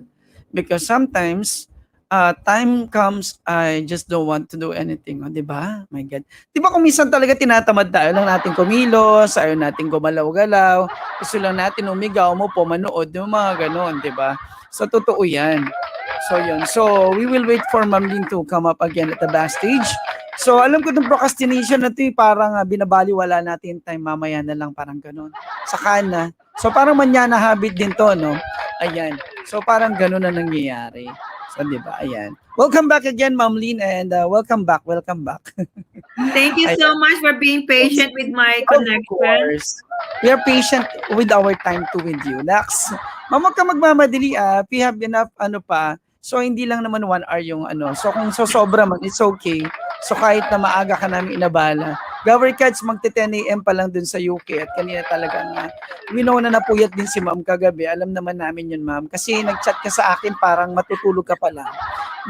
Because sometimes, time comes, I just don't want to do anything. O, di ba? My God. Di ba kung minsan talaga tinatamad tayo lang natin kumilos, ayaw natin gumalaw-galaw, gusto lang natin umigaw, umupo, manood, yung mga ganon, di ba? So, totoo yan. So, yun. So, we will wait for Ma'am Lynn to come up again at the backstage. So, alam ko itong procrastination na ito, parang binabaliwala natin time, mamaya na lang, parang ganon. Saka na. So, parang manyana habit din to, no? Ayan. So, parang ganon na nangyayari. So, di ba? Ayan. Welcome back again, Ma'am Lynn, and welcome back. Thank you so much for being patient with my Of connection. course. We are patient with our time to with you. Next. Ma'am, huwag ka magmamadali, we have enough, so hindi lang naman 1 hour yung So kung sobra man, it's okay. So kahit na maaga ka namin inabala. GAVarkadz, magte-10 a.m. pa lang dun sa UK at kanina talagang we know na napuyat din si Ma'am kagabi. Alam naman namin yun, Ma'am. Kasi nag-chat ka sa akin parang matutulog ka pa lang.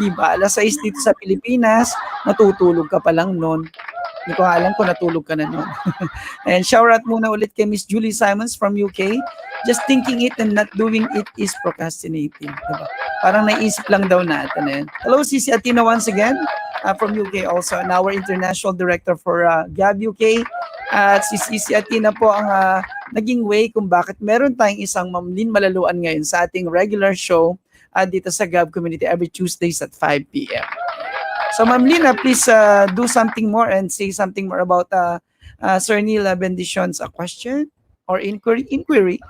Di ba? Alas 6 dito sa Pilipinas, matutulog ka pa lang noon. Hindi ko alam kung natulog ka na noon. And shout out muna ulit kay Miss Julie Simons from UK. Just thinking it and not doing it is procrastinating. Diba? Parang naisip lang daw natin. Eh. Hello, Sisi Atina once again from UK also. And our international director for GAV UK. At si Sisi Atina po ang naging way kung bakit meron tayong isang Ma'am Lynn Malaluan ngayon sa ating regular show dito sa GAV community every Tuesdays at 5 p.m. So, Ma'am Lina, please do something more and say something more about Sir Neil Bendicion's question or inquiry.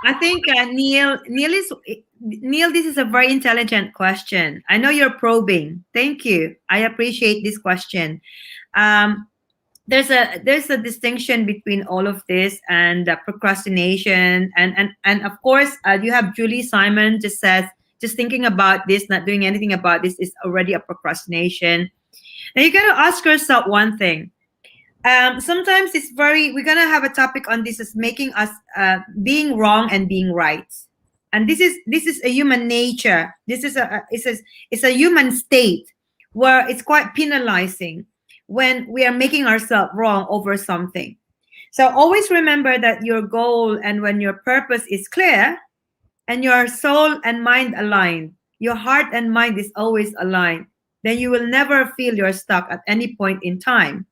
I think Neil, this is a very intelligent question. I know you're probing. Thank you. I appreciate this question. There's a distinction between all of this and procrastination and of course you have Julie Simon just says just thinking about this, not doing anything about this is already a procrastination. And you gotta ask yourself one thing. Sometimes we're gonna have a topic on this is making us being wrong and being right. And this is a human nature. This is it's a human state where it's quite penalizing when we are making ourselves wrong over something. So always remember that your goal and when your purpose is clear, and your soul and mind aligned, your heart and mind is always aligned, then you will never feel you're stuck at any point in time.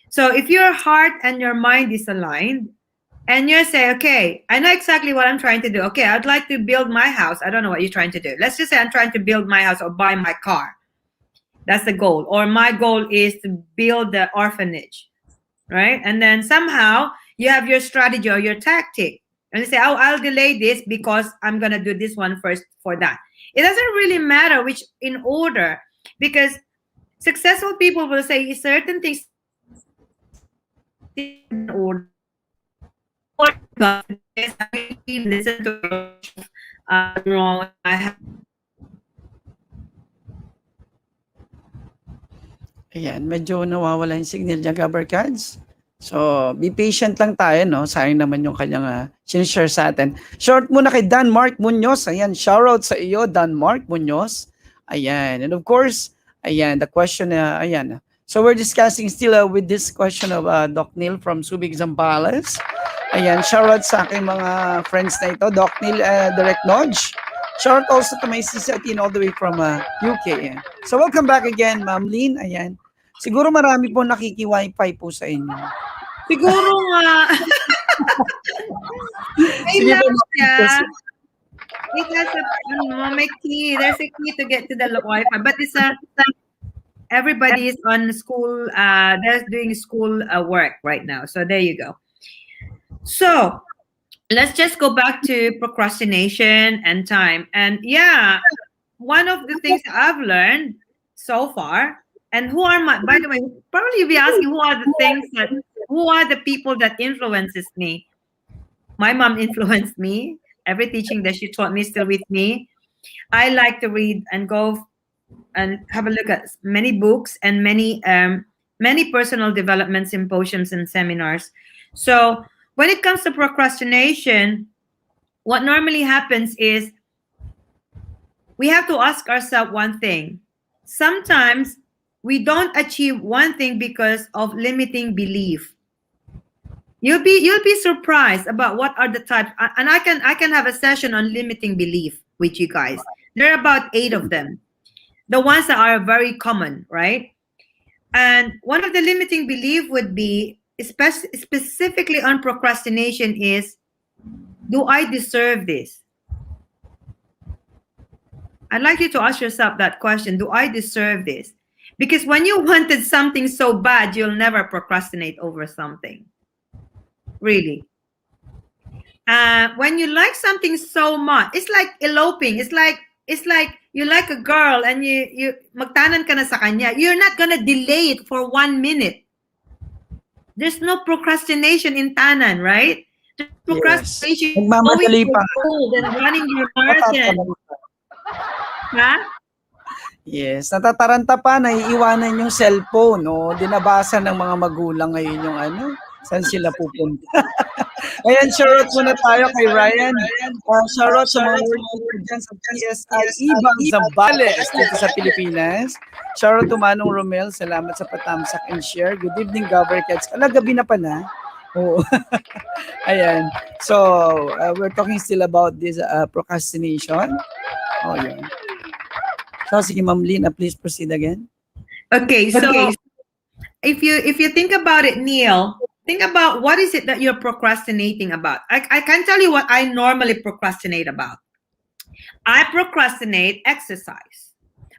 So if your heart and your mind is aligned, and you say, okay, I know exactly what I'm trying to do. Okay, I'd like to build my house. I don't know what you're trying to do. Let's just say I'm trying to build my house or buy my car. That's the goal. Or my goal is to build the orphanage, right? And then somehow you have your strategy or your tactic. And you say, oh, I'll delay this because I'm going to do this one first for that. It doesn't really matter which in order, because successful people will say certain things in order. Listen to wrong. I have. Ayan, medyo nawawala yung signal niya, GAVarkadz. So, be patient lang tayo, no? Sayang naman yung kanyang sinishare sa atin. Short muna kay Dan Mark Munoz. Ayan, shoutout sa iyo, Dan Mark Munoz. Ayan, and of course, ayan, the question, ayan. So, we're discussing still with this question of Doc Neil from Subic, Zambales. Ayan, shoutout sa aking mga friends na ito, Doc Neil, Direct Nodge. Shoutout also to my sister Atin all the way from UK. Ayan. So, welcome back again, Ma'am Lynn. Ayan. Siguro marami po nakiki-wifi po sa inyo. Siguro nga. I Sige love po, siya. It has may key. There's a key to get to the Wi-Fi. But it's everybody is on school. They're doing school work right now. So there you go. So let's just go back to procrastination and time. And yeah, one of the things I've learned so far, and by the way, probably you'll be asking who are the people that influences me. My mom influenced me. Every teaching that she taught me is still with me. I like to read and go and have a look at many books and many personal development symposiums and seminars. So when it comes to procrastination, what normally happens is we have to ask ourselves one thing. Sometimes we don't achieve one thing because of limiting belief. You'll be surprised about what are the types. And I can have a session on limiting belief with you guys. There are about 8 of them. The ones that are very common, right? And one of the limiting belief would be, specifically on procrastination, is, do I deserve this? I'd like you to ask yourself that question. Do I deserve this? Because when you wanted something so bad, you'll never procrastinate over something. Really. When you like something so much, it's like eloping. It's like you like a girl and you magtanan ka na sa kanya. You're not gonna delay it for 1 minute. There's no procrastination in tanan, right? There's procrastination. Nagmamadali pa. And running your marathon. Ha? Yes, natataranta pa, naiiwanan yung cellphone, no? Dinabasa ng mga magulang ngayon yung saan sila pupunta. Ayan, shoutout muna tayo kay Ryan. Shoutout sa mga worker dyan sa PSI Ibang Zambales dito sa Pilipinas. Shoutout to Manong Romel. Salamat sa patamsak and share. Good evening, GAVarkadz. Gabi na pala. Oo. Ayan. So, we're talking still about this procrastination. Oh, yun. So, sige, Ma'am Lina, please proceed again. Okay, so if you think about it, Neil, think about what is it that you're procrastinating about. I can tell you what I normally procrastinate about. I procrastinate exercise.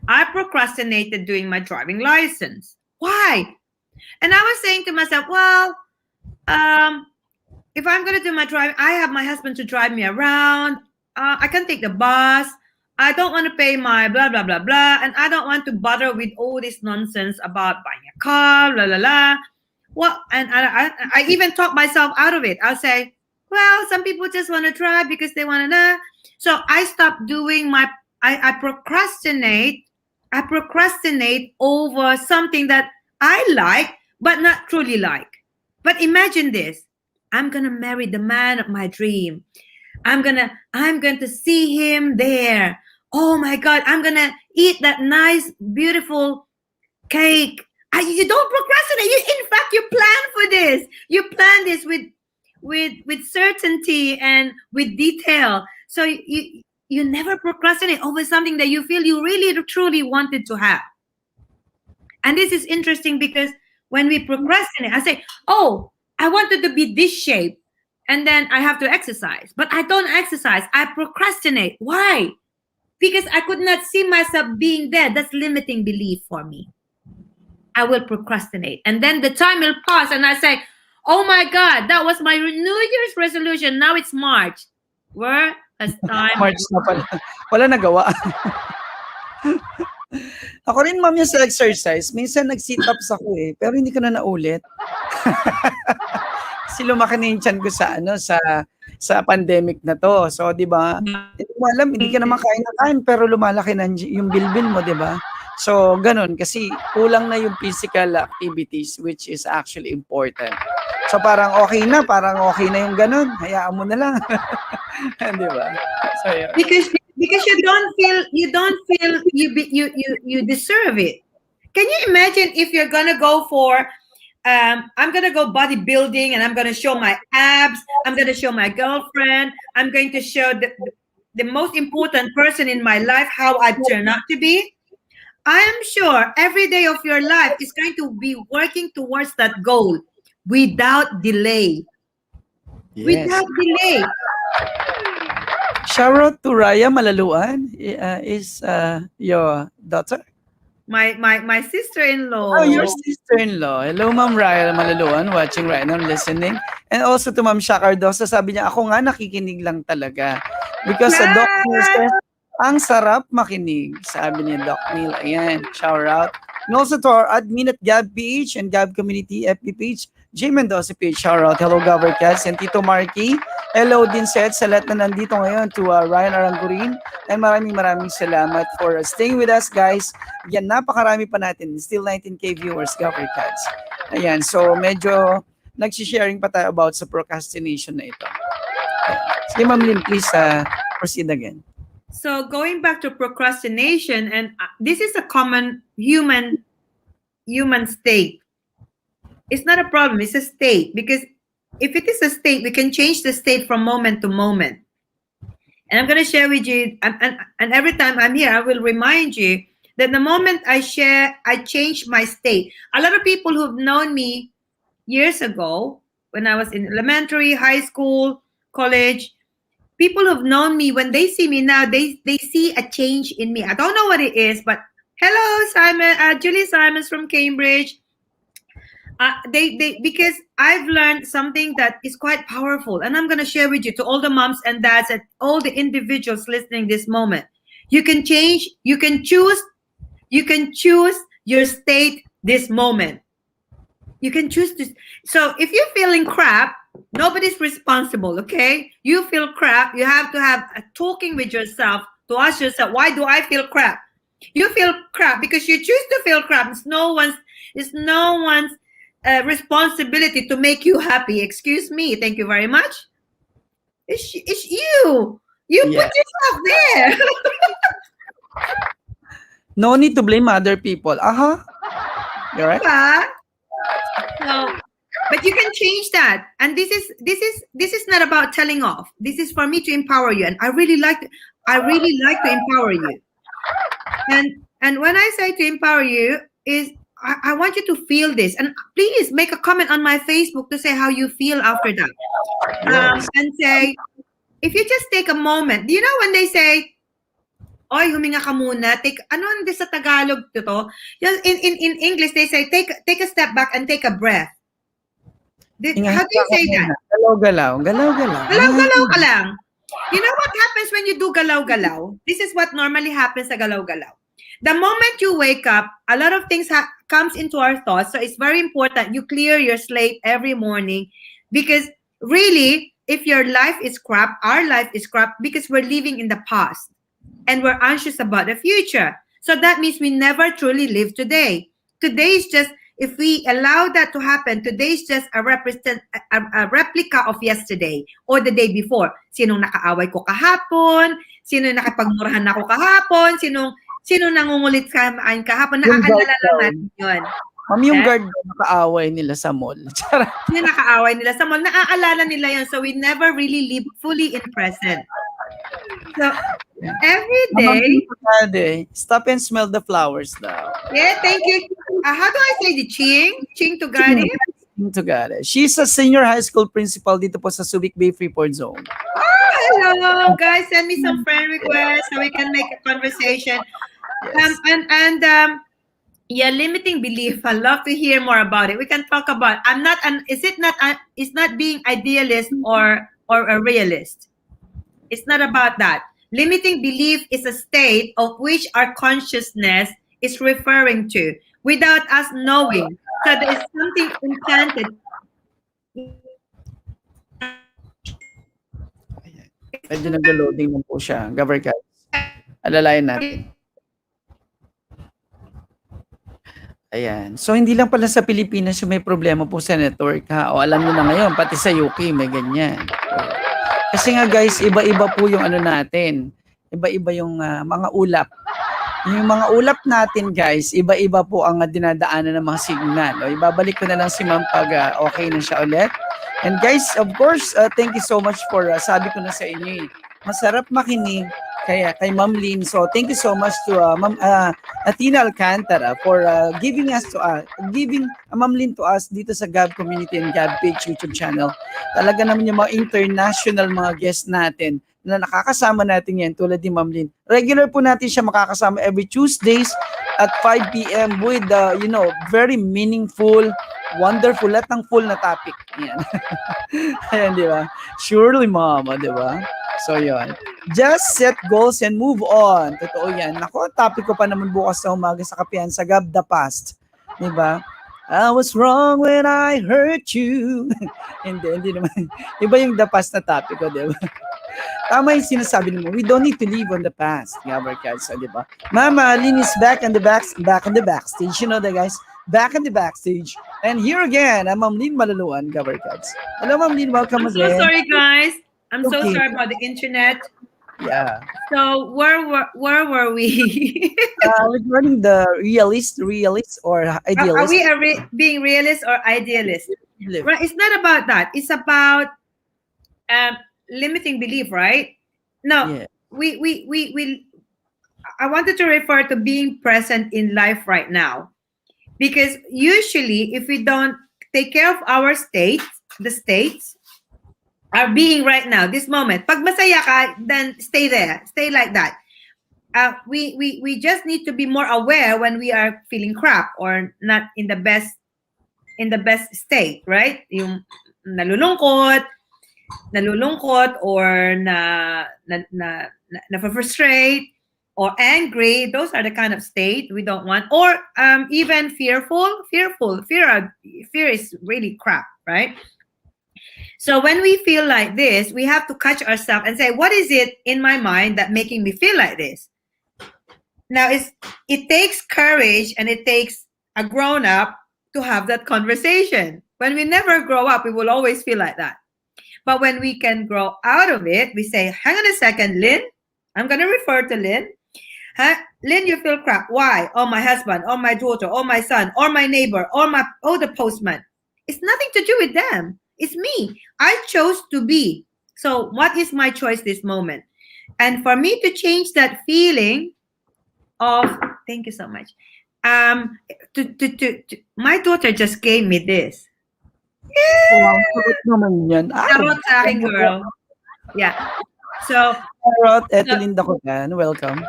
I procrastinated doing my driving license. Why? And I was saying to myself, well, if I'm going to do my driving, I have my husband to drive me around. I can take the bus. I don't want to pay my blah, blah, blah, blah. And I don't want to bother with all this nonsense about buying a car, blah, blah, blah. Well, and I even talk myself out of it. I'll say, well, some people just want to drive because they want to know. So I stopped doing I procrastinate. I procrastinate over something that I like, but not truly like. But imagine this. I'm going to marry the man of my dream. I'm going to see him there. Oh my God, I'm going to eat that nice, beautiful cake. You don't procrastinate. In fact, you plan for this. You plan this with certainty and with detail. So you never procrastinate over something that you feel you really, truly wanted to have. And this is interesting because when we procrastinate, I say, oh, I wanted to be this shape. And then I have to exercise. But I don't exercise. I procrastinate. Why? Because I could not see myself being there. That's limiting belief for me. I will procrastinate. And then the time will pass and I say, oh my God, that was my New Year's resolution. Now it's March. Where has time? March na pala. Wala nagawa. Ako rin, ma'am, yung sa exercise. Minsan nag-sit ups ako pero hindi ko na naulit. Kasi lumaki na yung tiyan ko sa pandemic na to. So, di ba? Hindi mo alam, hindi ka naman kain pero lumalaki na yung bilbil mo, di ba? So, ganun. Kasi kulang na yung physical activities which is actually important. So, parang okay na yung ganun. Hayaan mo na lang. Di ba? So, yeah. Because you don't feel you deserve it. Can you imagine if you're gonna go for I'm gonna go bodybuilding and I'm gonna show my abs, I'm gonna show my girlfriend, I'm going to show the most important person in my life how I turn out to be. I am sure every day of your life is going to be working towards that goal without delay. Yes. Without delay. Shout out to Raya Malaluan. Is your daughter? My sister-in-law. Oh, your sister-in-law. Hello, Ma'am Raya Malaluan, watching right now, listening. And also to Ma'am Shah Cardosa, sabi niya, ako nga nakikinig lang talaga. Because the Doc Neil says, ang sarap makinig, sabi niya Doc Neil. Ayan, shout out. And also to our admin at GAV PH and GAV Community FB page, J. Mendoza page, shout out. Hello, GAVarkadz. And Tito Marky. Hello din set sa lahat na nandito ngayon to Ryan Arangurin. And maraming salamat for staying with us, guys. Yan, napakarami pa natin. Still 19K viewers, GAVarkadz. Ayan, so medyo nagsisharing pa tayo about sa procrastination na ito. Sige, Ma'am Lynn, please proceed again. So going back to procrastination, and this is a common human state. It's not a problem, it's a state, because if it is a state, we can change the state from moment to moment. And I'm going to share with you, and every time I'm here, I will remind you that the moment I change my state. A lot of people who've known me years ago, when I was in elementary, high school, college, people who've known me, when they see me now, they see a change in me. I don't know what it is, but hello, Simon, Julie Simons from Cambridge. They because I've learned something that is quite powerful, and I'm gonna share with you, to all the moms and dads and all the individuals listening this moment. You can change. You can choose. You can choose your state this moment. You can choose this. So if you're feeling crap, nobody's responsible. Okay, you feel crap. You have to have a talking with yourself to ask yourself, why do I feel crap? You feel crap because you choose to feel crap. It's no one's responsibility to make you happy. Excuse me. Thank you very much. It's you. You Yes. put yourself there. No need to blame other people. You're right. So, but you can change that. And this is not about telling off. This is for me to empower you. And I really like to empower you. And when I say to empower you, is I want you to feel this. And please make a comment on my Facebook to say how you feel after that. Yes. And say, if you just take a moment, you know when they say, oy, huminga ka muna, ano this sa Tagalog to? In English, they say, take a step back and take a breath. How do you say that? Galaw-galaw. Galaw-galaw. Galaw-galaw ka lang. You know what happens when you do galaw-galaw? This is what normally happens sa galaw-galaw. The moment you wake up, a lot of things comes into our thoughts. So it's very important you clear your slate every morning, because really, if your life is crap, our life is crap because we're living in the past and we're anxious about the future. So that means we never truly live today. Today is just, if we allow that to happen, today is just a replica of yesterday or the day before. Sinong nakaaway ko kahapon? Sino nakipagmurahan ako kahapon? Sino nangungulit sa akin kahapon? Naaalala lang natin yun. Ma'am, yung guard nakaaway nila sa mall. Yung nakaaway nila sa mall, naaalala nila yun. So we never really live fully in present. So every day, stop and smell the flowers daw. Yeah, thank you. How do I say the Ching? Ching Tugari? Ching Tugari. She's a senior high school principal dito po sa Subic Bay Freeport Zone. Oh, hello. Guys, send me some friend requests so we can make a conversation. Yes. Yeah, limiting belief. I'd love to hear more about it. We can talk about. It's not being idealist or a realist. It's not about that. Limiting belief is a state of which our consciousness is referring to without us knowing. So there is something implanted. Medyo nag-loading na po siya. GAVarkadz. Alalayan natin. Ayan. So, hindi lang pala sa Pilipinas yung may problema po sa network, ha? O alam nyo na ngayon, pati sa UK may ganyan. Kasi nga guys, iba-iba po yung ano natin. Iba-iba yung mga ulap. Yung mga ulap natin guys, iba-iba po ang dinadaanan ng mga signal. O, ibabalik ko na lang si Ma'am pag okay na siya ulit. And guys, of course, thank you so much for, sabi ko na sa inyo, masarap makinig kay Ma'am Lynn. So thank you so much to Ma'am Athena Alcantara for giving Ma'am Lynn to us dito sa GAV Community and GAV Page YouTube channel. Talaga naman yung mga international mga guests natin na nakakasama natin yan tulad ni Ma'am Lynn. Regular po natin siya makakasama every Tuesdays at 5 p.m. with very meaningful, wonderful, lahat ng full na topic. Yan. Ayan, di ba? Surely, Mama, di ba? So, yun. Just set goals and move on. Totoo yan. Naku, topic ko pa naman bukas sa umaga sa kapihan sa GAV The Past. Di ba? I was wrong when I hurt you. hindi naman. Iba yung The Past na topic ko, di ba? Tama yung sinasabi mo. We don't need to live on the past. GAVarkadz, di ba? Mama, Lynn is back on the backstage. You know that, guys? Back on the backstage. And here again, I'm Ma'am Lynn Malaluan, GAVarkadz. Hello, Ma'am Lynn. Welcome again. I'm so sorry, guys. I'm so sorry about the internet. Yeah. So where were we? Regarding the realist or idealist. Are we being realist or idealist? Belief. Right? It's not about that. It's about limiting belief, right? No, Yeah. we I wanted to refer to being present in life right now. Because usually, if we don't take care of our states, the states are being right now, this moment. Pag masaya ka, then stay there. Stay like that. We just need to be more aware when we are feeling crap or not in the best state, right? Yung nalulungkot, or na frustrate or angry. Those are the kind of state we don't want. Or even fear is really crap, right? So when we feel like this, we have to catch ourselves and say, what is it in my mind that making me feel like this? Now, it takes courage and it takes a grown up to have that conversation. When we never grow up, we will always feel like that. But when we can grow out of it, we say, hang on a second, Lynn. I'm going to refer to Lynn. Huh? Lynn, you feel crap. Why? Oh, my husband, or my daughter, or my son, or my neighbor, or the postman. It's nothing to do with them. It's me. I chose to be. So what is my choice this moment? And for me to change that feeling of, thank you so much. My daughter just gave me this. Wow, sagot naman yan. Charot sa akin, girl. Yeah. So, Charot, Etelyn Dakotan, welcome.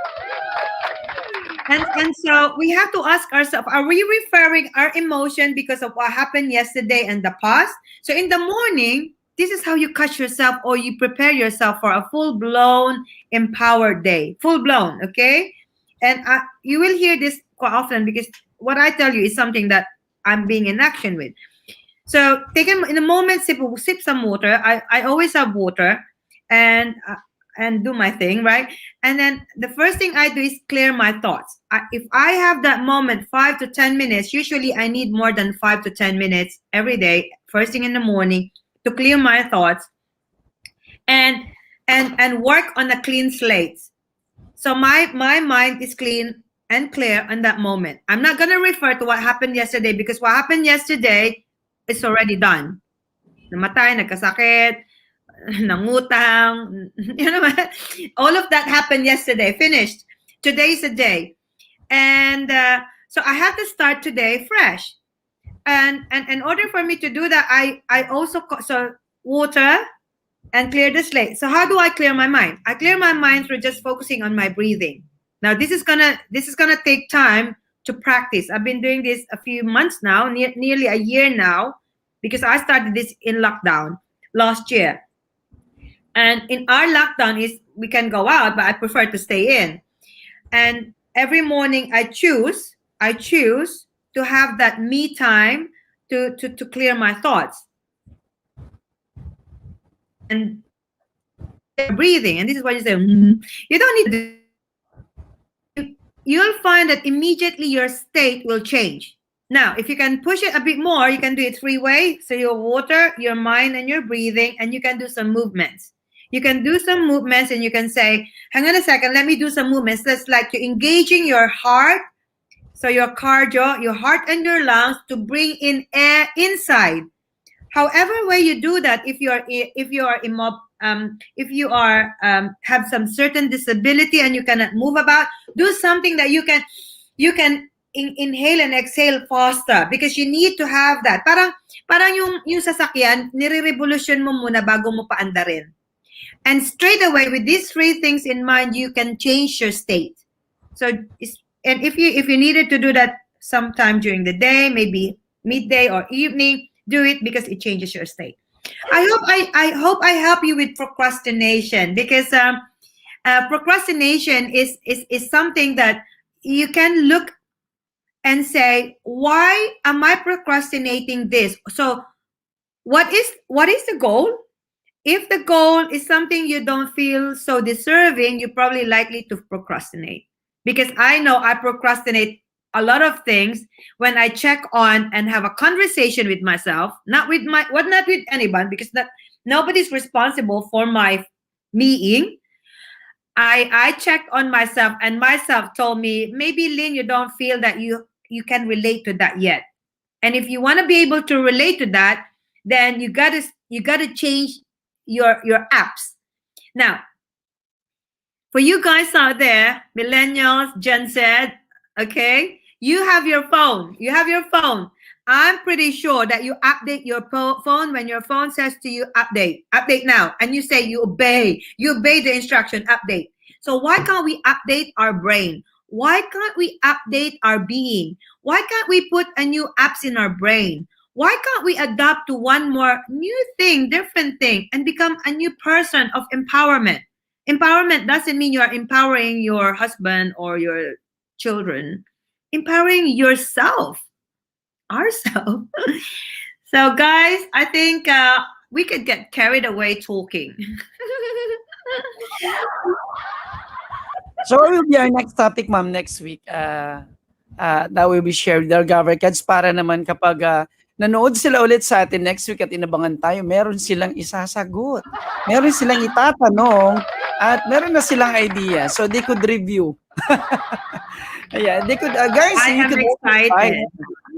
And so we have to ask ourselves, are we referring our emotion because of what happened yesterday and the past? So in the morning, this is how you catch yourself or you prepare yourself for a full-blown, empowered day. Full-blown, okay? And you will hear this quite often because what I tell you is something that I'm being in action with. So take in a moment, sip some water. I always have water and do my thing, right? And then the first thing I do is clear my thoughts. If I have that moment, 5 to 10 minutes, usually I need more than 5 to 10 minutes every day, first thing in the morning, to clear my thoughts and work on a clean slate. So my mind is clean and clear in that moment. I'm not going to refer to what happened yesterday because what happened yesterday is already done. Namatay, nagkasakit, nangutang, you know, all of that happened yesterday, finished. Today's the day. And so I have to start today fresh. And in order for me to do that, I also, so water and clear the slate. So how do I clear my mind? I clear my mind through just focusing on my breathing. Now this is gonna take time to practice. I've been doing this a few months now, nearly a year now, because I started this in lockdown last year. And in our lockdown is we can go out, but I prefer to stay in. And every morning I choose to have that me time to clear my thoughts. And breathing, and this is what you say, you don't need to do. You'll find that immediately your state will change. Now, if you can push it a bit more, you can do it 3 ways. So your water, your mind, and your breathing, and you can do some movements. You can do some movements and you can say, hang on a second, let me do some movements. That's like you're engaging your heart. So your cardio, your heart and your lungs to bring in air inside. However way you do that, if you have some certain disability and you cannot move about, do something that you can inhale and exhale faster because you need to have that. Parang yung sasakyan, nire-revolution mo muna bago mo paandarin. And straight away, with these 3 things in mind, you can change your state. So, and if you needed to do that sometime during the day, maybe midday or evening, do it because it changes your state. I hope I help you with procrastination because procrastination is something that you can look and say, why am I procrastinating this? So, what is the goal? If the goal is something you don't feel so deserving, you're probably likely to procrastinate. Because I know I procrastinate a lot of things when I check on and have a conversation with myself, not with anyone, because nobody's responsible for my being. I checked on myself and myself told me, maybe Lynn, you don't feel that you can relate to that yet. And if you want to be able to relate to that, then you gotta change your apps. Now, for you guys out there, millennials, Gen Z, okay, you have your phone. You have your phone. I'm pretty sure that you update your phone when your phone says to you, update now. And you say you obey the instruction, update. So why can't we update our brain? Why can't we update our being? Why can't we put a new apps in our brain? Why can't we adapt to one more new thing, different thing, and become a new person of empowerment? Empowerment doesn't mean you're empowering your husband or your children. Empowering yourself, ourselves. So, guys, I think we could get carried away talking. So what will be our next topic, ma'am, next week? That will be shared with our GAVarkadz para naman kapag nanood sila ulit sa atin next week at inabangan tayo, meron silang isasagot. Meron silang itatanong at meron na silang idea. So they could review. Yeah, they could, guys, I you am could also invite, excited.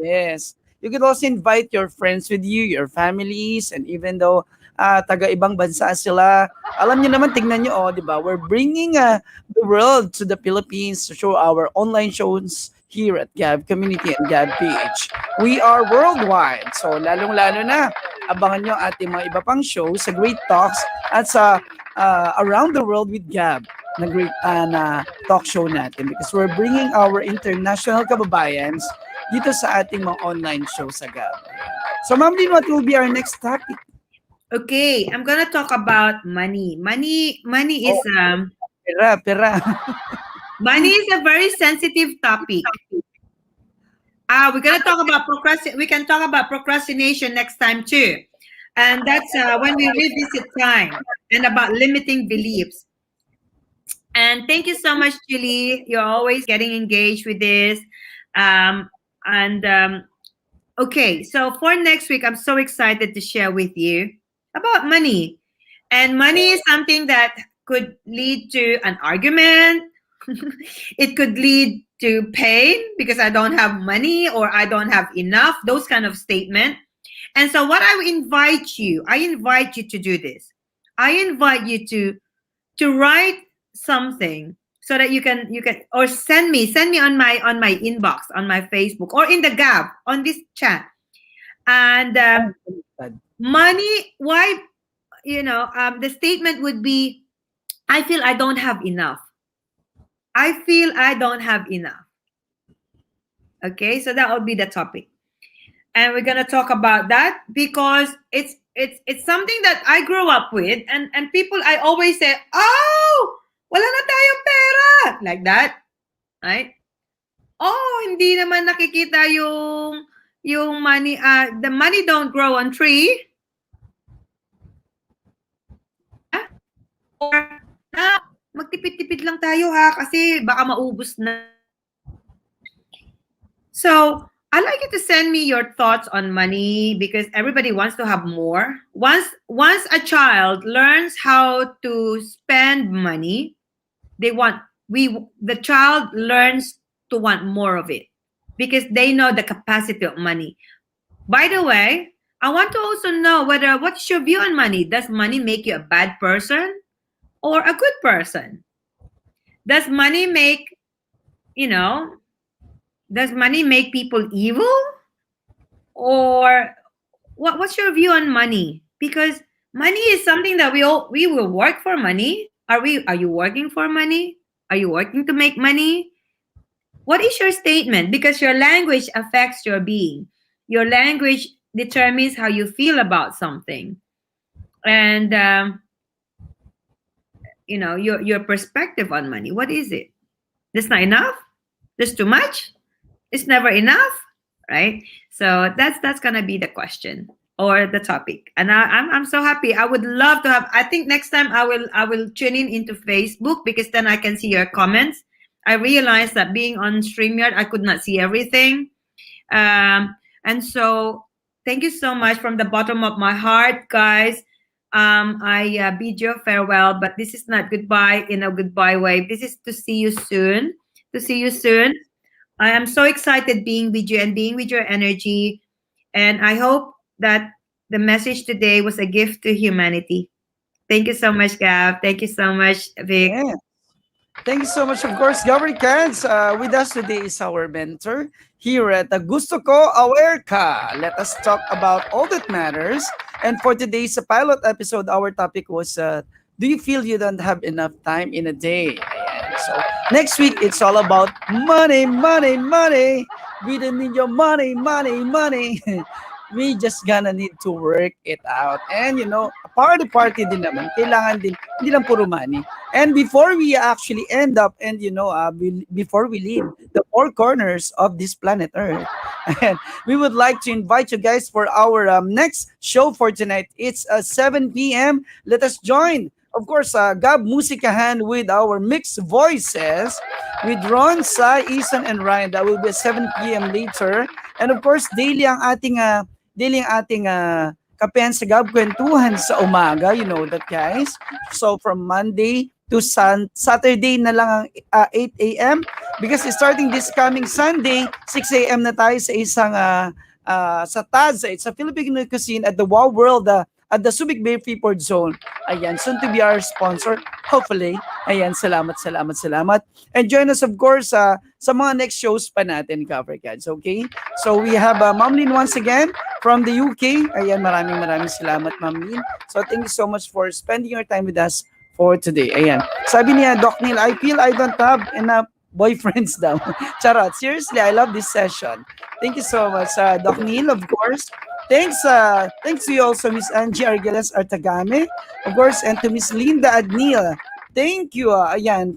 yes. You could also invite your friends with you, your families, and even though taga-ibang bansa sila, alam niyo naman, tingnan niyo, oh, di ba? We're bringing the world to the Philippines to show our online shows here at GAV Community and GAV PH. We are worldwide. So, lalong-lalo na, abangan nyo ating mga iba pang shows sa Great Talks at sa Around the World with GAV na great na talk show natin because we're bringing our international kababayans dito sa ating mga online show sa GAV. So, Ma'am Lynn, what will be our next topic? Okay, I'm gonna talk about money. Money is Pera. money is a very sensitive topic. We're gonna talk about we can talk about procrastination next time too, and that's when we revisit time and about limiting beliefs. And thank you so much, Julie. You're always getting engaged with this. Okay, so for next week, I'm so excited to share with you about money. And money is something that could lead to an argument. It could lead to pain because I don't have money or I don't have enough, those kind of statement. And so what I invite you to do this. I invite you to write something so that you can or send me on my inbox on my Facebook or in the GAV on this chat. And money, why, the statement would be, I feel I don't have enough. I feel I don't have enough. Okay, so that would be the topic. And we're gonna talk about that because it's something that I grew up with, and people, I always say, oh, wala na tayong pera, like that, right? Oh, hindi naman nakikita yung money, the money don't grow on tree. Or magtipid-tipid lang tayo ha kasi baka maubos na. So, I'd like you to send me your thoughts on money because everybody wants to have more. Once a child learns how to spend money, the child learns to want more of it because they know the capacity of money. By the way, I want to also know what's your view on money? Does money make you a bad person or a good person? Does money make, does money make people evil? Or what's your view on money? Because money is something that we will work for money. Are you working for money? Are you working to make money? What is your statement? Because your language affects your being. Your language determines how you feel about something. And your perspective on money. What is it? That's not enough? There's too much? It's never enough, right? So that's gonna be the question or the topic. And I'm so happy. I would love to have. I think next time I will tune in into Facebook because then I can see your comments. I realized that being on StreamYard, I could not see everything, and so thank you so much from the bottom of my heart, guys. I bid you farewell, but this is not goodbye in a goodbye way. This is to see you soon. To see you soon. I am so excited being with you and being with your energy. And I hope that the message today was a gift to humanity. Thank you so much, Gav. Thank you so much, Vic. Yeah. Thank you so much, of course, GAVarkadz. With us today is our mentor here at the Gusto Ko Aware Ka. Let us talk about all that matters. And for today's pilot episode, our topic was, do you feel you don't have enough time in a day? Ayan. So next week, it's all about money, money, money. We don't need your money, money, money. We just gonna need to work it out. And party din naman. Kailangan din, hindi lang puro money. And before we actually end up and before we leave the four corners of this planet Earth, and we would like to invite you guys for our next show for tonight. It's 7 p.m. Let us join. Of course, Gab Musikahan with our mixed voices with Ron, Sai, Isan, and Ryan. That will be at 7 p.m. later. And of course, daily ang ating kapehan sa Gab Kwentuhan sa umaga. You know that, guys. So from Monday to Saturday na lang ang 8 a.m. because starting this coming Sunday, 6 a.m. na tayo sa isang sa Taza. It's a Filipino cuisine at the Wow World at the Subic Bay Freeport Zone. Ayan, soon to be our sponsor, hopefully. Ayan, salamat. And join us, of course, sa mga next shows pa natin, GAVarkadz, okay? So we have Ma'am Lynn once again from the UK. Ayan, maraming salamat, Ma'am Lynn. So thank you so much for spending your time with us for today. Ayan. Sabi niya, Doc Neil, I feel I don't have enough boyfriends daw. Charot. Seriously, I love this session. Thank you so much, Doc Neil, of course. Thanks to you also, Miss Angie Argeles Artagame, of course, and to Miss Linda Adnil. Thank you, ayan,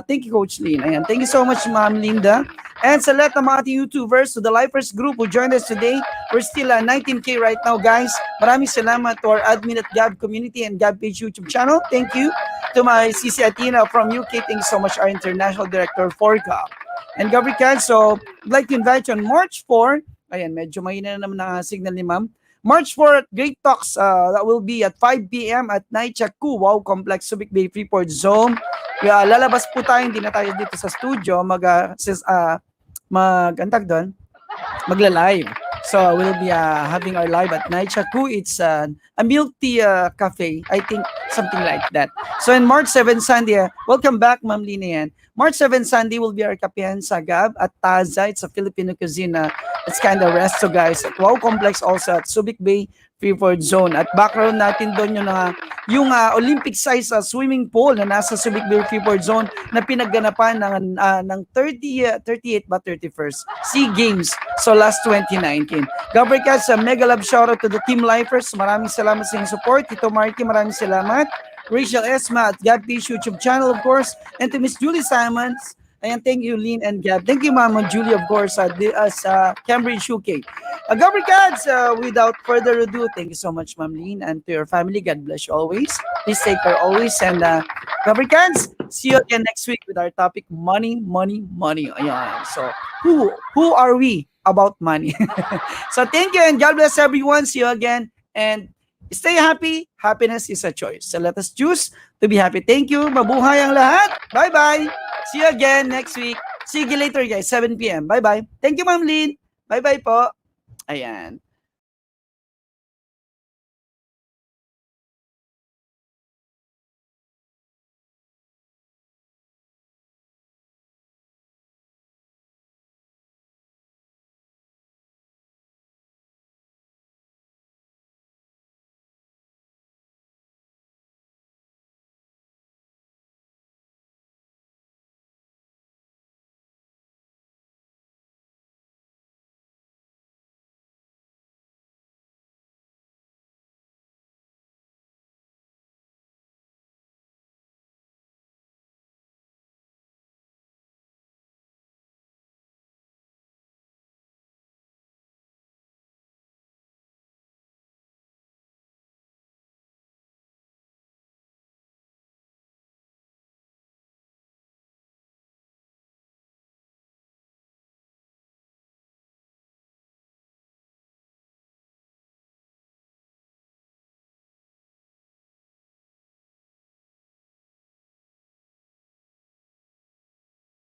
thank you, Coach Lynn. Ayan, thank you so much, Ma'am Linda. And sa lahat ng mga ating YouTubers, to the Lifers group who joined us today, we're still 19K right now, guys. Maraming salamat to our admin at GAV community and GAV page YouTube channel. Thank you to my CC Atina from UK. Thank you so much, our International Director for GAV. And GAVarkadz, so I'd like to invite you on March 4. Ayan, medyo mahina na naman ang signal ni Ma'am. March 4 at Great Talks, that will be at 5 p.m. at Naichaku Wow Complex, Subic Bay Freeport Zone. Lalabas po tayo, hindi na tayo dito sa studio, magla-live. So we'll be having our live at Naichaku. It's a milk tea cafe, I think, something like that. So in March 7 Sunday, welcome back, Ma'am Lina. March 7 Sunday will be our kapihan sa GAV at Taza. It's a Filipino cuisine. It's kind of resto, guys. At Wow Complex also at Subic Bay Freeport Zone. At background natin doon yung Olympic size swimming pool na nasa Subic Bay Freeport Zone na pinagganapan ng 38 ba 31st SEA Games. So last 2019. GAVarkadz, mega love shoutout to the Team Lifers. Maraming salamat sa inyong support. Tito Marky, maraming salamat. Rachel Esma at Gab Page YouTube channel, of course. And to Miss Julie Simons. Ayan, thank you, Lynn and Gab. Thank you, Mama Julie, of course, sa Cambridge, UK. GAVarkadz, without further ado, thank you so much, Ma'am Lynn, and to your family. God bless you always. Please take care always. And GAVarkadz, see you again next week with our topic, money, money, money. Ayan. So, who are we about money? So, thank you and God bless everyone. See you again. And stay happy. Happiness is a choice. So let us choose to be happy. Thank you. Mabuhay ang lahat. Bye-bye. See you again next week. See you later, guys. 7 p.m. Bye-bye. Thank you, Ma'am Lynn. Bye-bye po. Ayan.